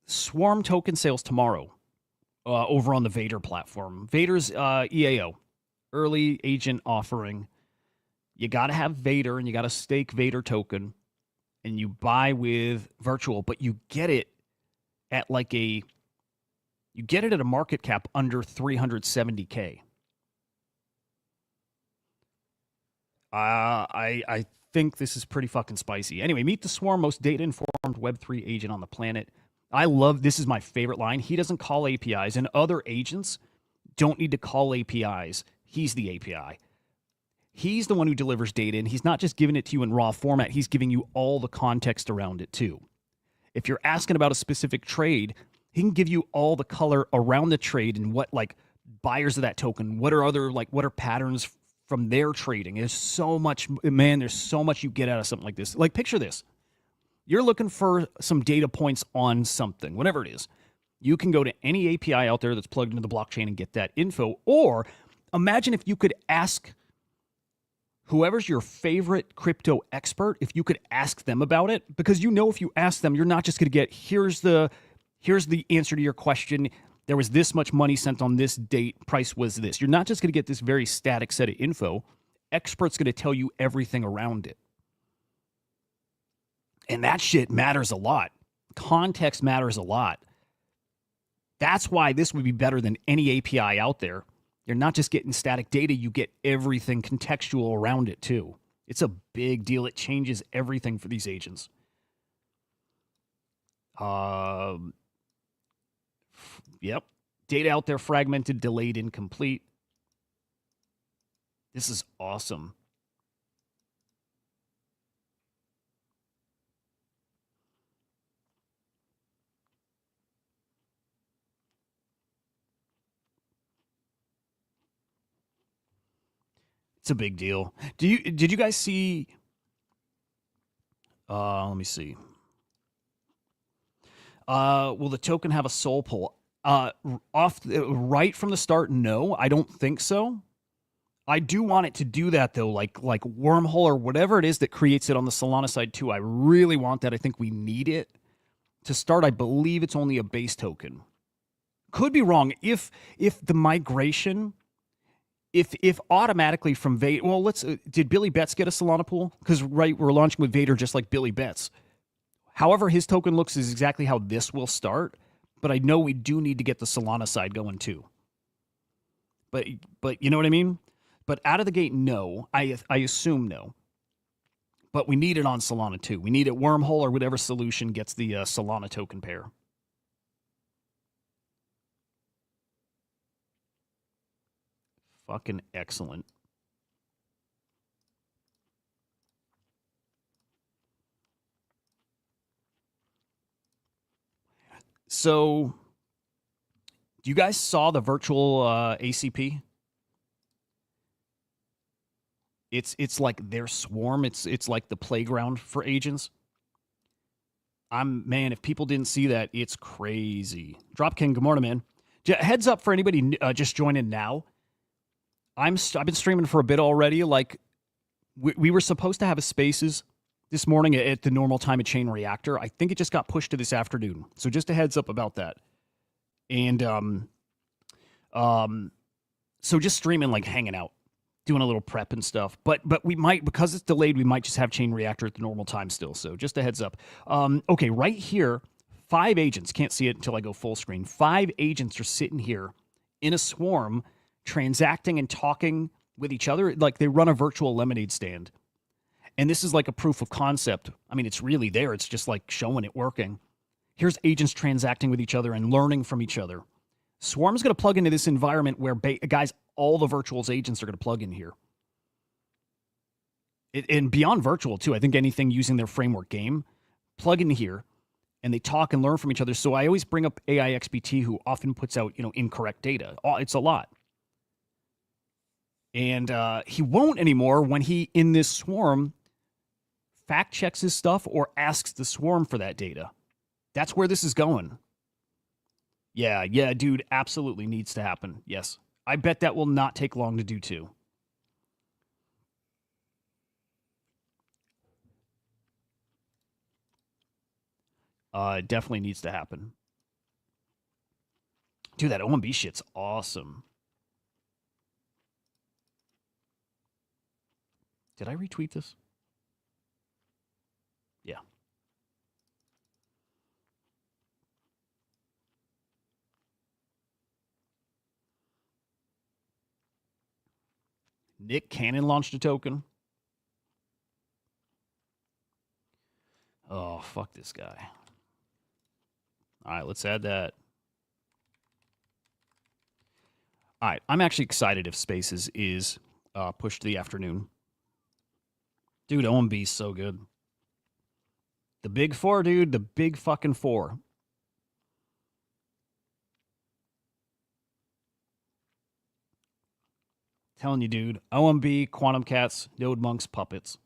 Swarm token sales tomorrow over on the Vader platform. Vader's EAO, early agent offering. You got to have Vader, and you got to stake Vader token, and you buy with virtual, but you get it at at a market cap under 370K. I think this is pretty fucking spicy. Anyway, meet the Swarm, most data-informed Web3 agent on the planet. This is my favorite line. He doesn't call APIs, and other agents don't need to call APIs. He's the API. He's the one who delivers data, and he's not just giving it to you in raw format. He's giving you all the context around it, too. If you're asking about a specific trade, he can give you all the color around the trade and what, like, buyers of that token, what are patterns from their trading. There's so much you get out of something like this. Like, picture this. You're looking for some data points on something, whatever it is. You can go to any API out there that's plugged into the blockchain and get that info. Or imagine if you could ask whoever's your favorite crypto expert, if you could ask them about it, because if you ask them, you're not just going to get, here's the answer to your question. There was this much money sent on this date. Price was this. You're not just going to get this very static set of info. Experts going to tell you everything around it. And that shit matters a lot. Context matters a lot. That's why this would be better than any API out there. You're not just getting static data, you get everything contextual around it too. It's a big deal. It changes everything for these agents. Yep. Data out there fragmented, delayed, incomplete. This is awesome. It's a big deal. Did you guys see? Let me see. Will the token have a soul pull? Right from the start, no, I don't think so. I do want it to do that though, like Wormhole or whatever it is that creates it on the Solana side too. I really want that. I think we need it to start. I believe it's only a base token. Could be wrong. If the migration. If automatically from Vader, well, did Billy Betts get a Solana pool? Because we're launching with Vader just like Billy Betts. However, his token looks is exactly how this will start, but I know we do need to get the Solana side going too. But you know what I mean? But out of the gate, no. I assume no. But we need it on Solana too. We need it Wormhole or whatever solution gets the Solana token pair. Fucking excellent. So, you guys saw the virtual ACP? It's like their swarm. It's like the playground for agents. Man, if people didn't see that, it's crazy. Dropking, good morning, man. Heads up for anybody just joining now. I've been streaming for a bit already. Like we were supposed to have a Spaces this morning at the normal time of Chain Reactor. I think it just got pushed to this afternoon. So just a heads up about that. And so just streaming, like hanging out, doing a little prep and stuff. But we might, because it's delayed, we might just have Chain Reactor at the normal time still. So just a heads up. Okay, right here, 5 agents, can't see it until I go full screen. 5 agents are sitting here in a swarm, transacting and talking with each other. Like they run a virtual lemonade stand. And this is like a proof of concept. I mean, it's really there. It's just like showing it working. Here's agents transacting with each other and learning from each other. Swarm's going to plug into this environment where, guys, all the virtuals agents are going to plug in here. And beyond virtual, too, I think anything using their framework game, plug in here, and they talk and learn from each other. So I always bring up AIXBT, who often puts out, incorrect data. It's a lot. And he won't anymore when he, in this swarm, fact checks his stuff or asks the swarm for that data. That's where this is going. Yeah, dude, absolutely needs to happen. Yes. I bet that will not take long to do too. It definitely needs to happen. Dude, that OMB shit's awesome. Did I retweet this? Yeah. Nick Cannon launched a token. Oh, fuck this guy. All right, let's add that. All right, I'm actually excited if Spaces is pushed to the afternoon. Dude, OMB is so good. The big 4, dude. The big fucking 4. Telling you, dude. OMB, Quantum Cats, Node Monks, Puppets.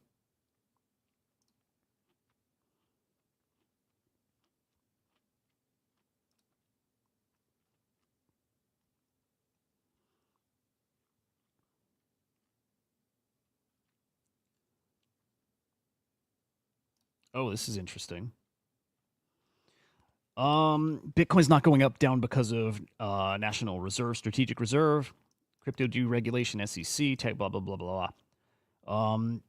Oh, this is interesting. Bitcoin's not going up, down because of National Reserve, Strategic Reserve, crypto deregulation, SEC, tech, blah, blah, blah, blah, blah.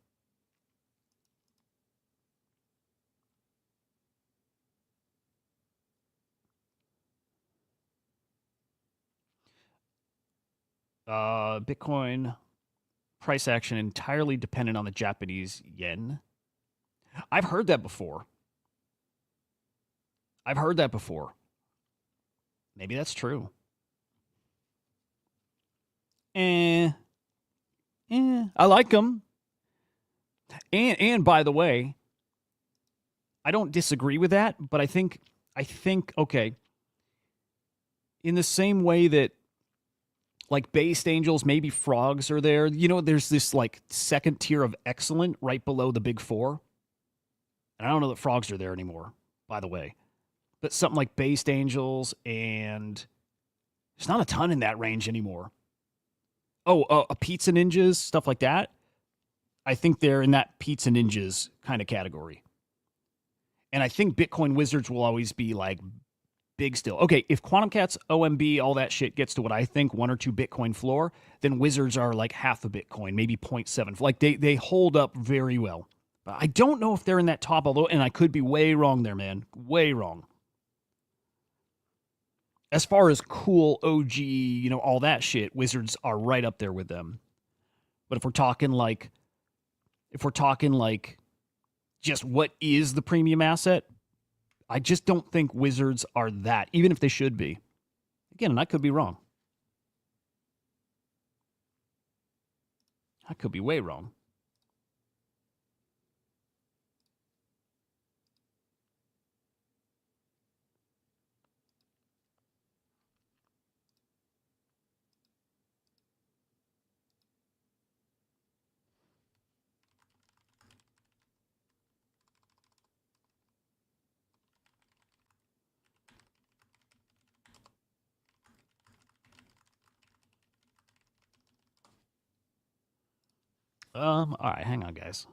Bitcoin price action entirely dependent on the Japanese yen. I've heard that before. Maybe that's true. I like them. And by the way, I don't disagree with that, but I think okay, in the same way that like based angels, maybe frogs are there. There's this like second tier of excellent right below the big 4. And I don't know that frogs are there anymore, by the way. But something like based angels, and there's not a ton in that range anymore. A pizza ninjas, stuff like that. I think they're in that pizza ninjas kind of category. And I think Bitcoin wizards will always be like big still. Okay, if Quantum Cats, OMB, all that shit gets to what I think 1 or 2 Bitcoin floor, then wizards are like half a Bitcoin, maybe 0.7. Like they hold up very well. But I don't know if they're in that top, although, and I could be way wrong there, man. Way wrong. As far as cool OG, all that shit, wizards are right up there with them. But if we're talking like just what is the premium asset, I just don't think wizards are that, even if they should be. Again, and I could be wrong. I could be way wrong. All right, hang on, guys.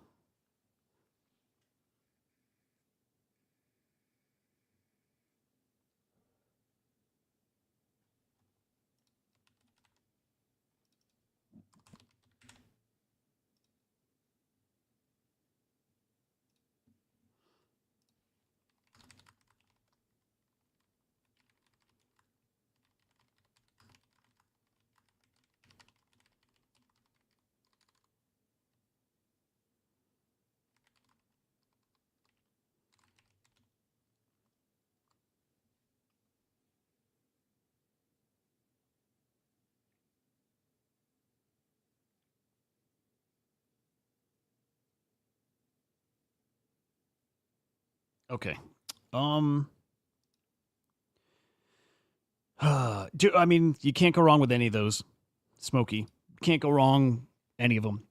Okay. I mean, you can't go wrong with any of those. Smokey. Can't go wrong any of them.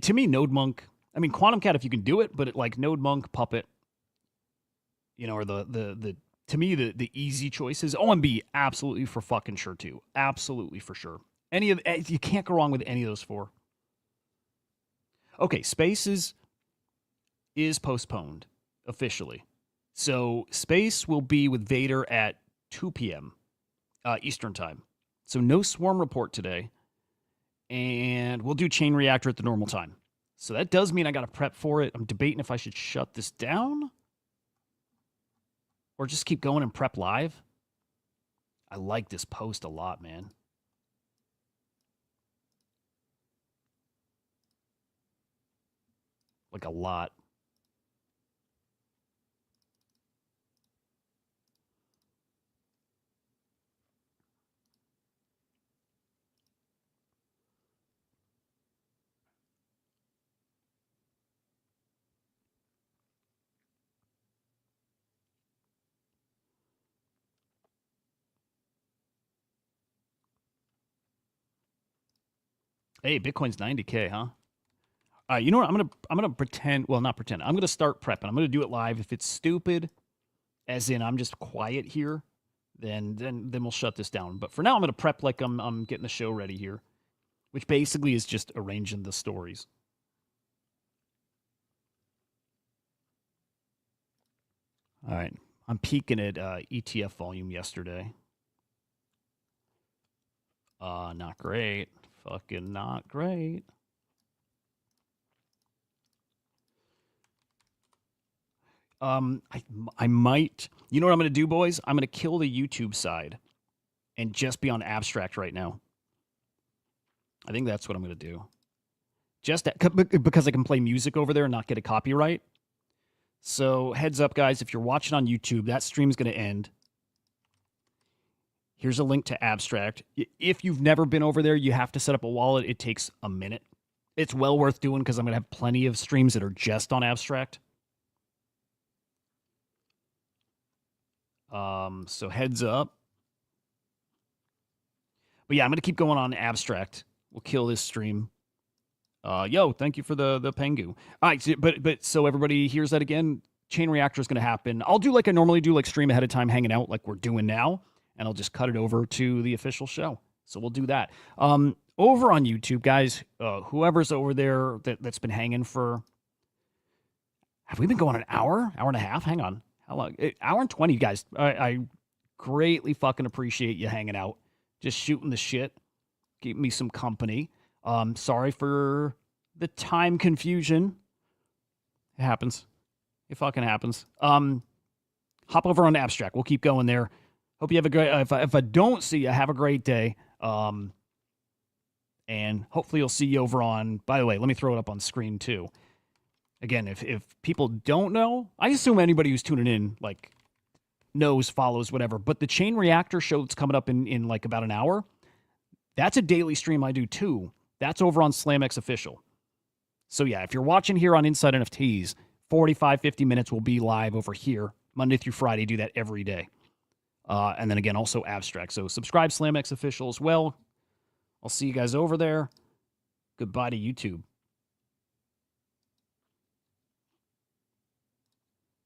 To me, Node Monk. I mean, Quantum Cat if you can do it, but like Node Monk, Puppet, are the to me the easy choices. OMB absolutely for fucking sure too. Absolutely for sure. You can't go wrong with any of those four. Okay, Spaces is postponed officially. So Space will be with Vader at 2 p.m. Eastern time. So no Swarm report today. And we'll do Chain Reactor at the normal time. So that does mean I got to prep for it. I'm debating if I should shut this down or just keep going and prep live. I like this post a lot, man. Like a lot. Hey, Bitcoin's 90K, huh? You know what? I'm gonna pretend. Well, not pretend. I'm gonna start prepping. I'm gonna do it live. If it's stupid, as in I'm just quiet here, then we'll shut this down. But for now, I'm gonna prep like I'm getting the show ready here, which basically is just arranging the stories. All right, I'm peeking at ETF volume yesterday. Not great. Fucking not great. I might. You know what I'm gonna do, boys? I'm gonna kill the YouTube side and just be on abstract right now. I think that's what I'm gonna do. Just because I can play music over there and not get a copyright. So heads up, guys, if you're watching on YouTube, that stream's gonna end. Here's a link to abstract. If you've never been over there, you have to set up a wallet. It takes a minute. It's well worth doing because I'm gonna have plenty of streams that are just on abstract. So heads up. But yeah, I'm gonna keep going on abstract. We'll kill this stream. Yo, thank you for the Pengu. All right, so everybody hears that again. Chain Reactor is gonna happen. I'll do like I normally do, like stream ahead of time, hanging out like we're doing now, and I'll just cut it over to the official show. So we'll do that. Over on YouTube, guys, whoever's over there that's been hanging for. Have we been going an hour and a half? Hang on. How long? Hour and 20, guys. I greatly fucking appreciate you hanging out, just shooting the shit, keeping me some company. Sorry for the time confusion. It happens. It fucking happens. Hop over on abstract. We'll keep going there. Hope you have a great. If I don't see you, have a great day. And hopefully you'll see you over on. By the way, let me throw it up on screen too. Again, if people don't know, I assume anybody who's tuning in like knows, follows, whatever. But the Chain Reactor show that's coming up in like about an hour, that's a daily stream I do too. That's over on SlamX Official. So yeah, if you're watching here on Inside NFTs, 45, 50 minutes will be live over here, Monday through Friday. Do that every day. And then again, also Abstract. So subscribe SlamX Official as well. I'll see you guys over there. Goodbye to YouTube.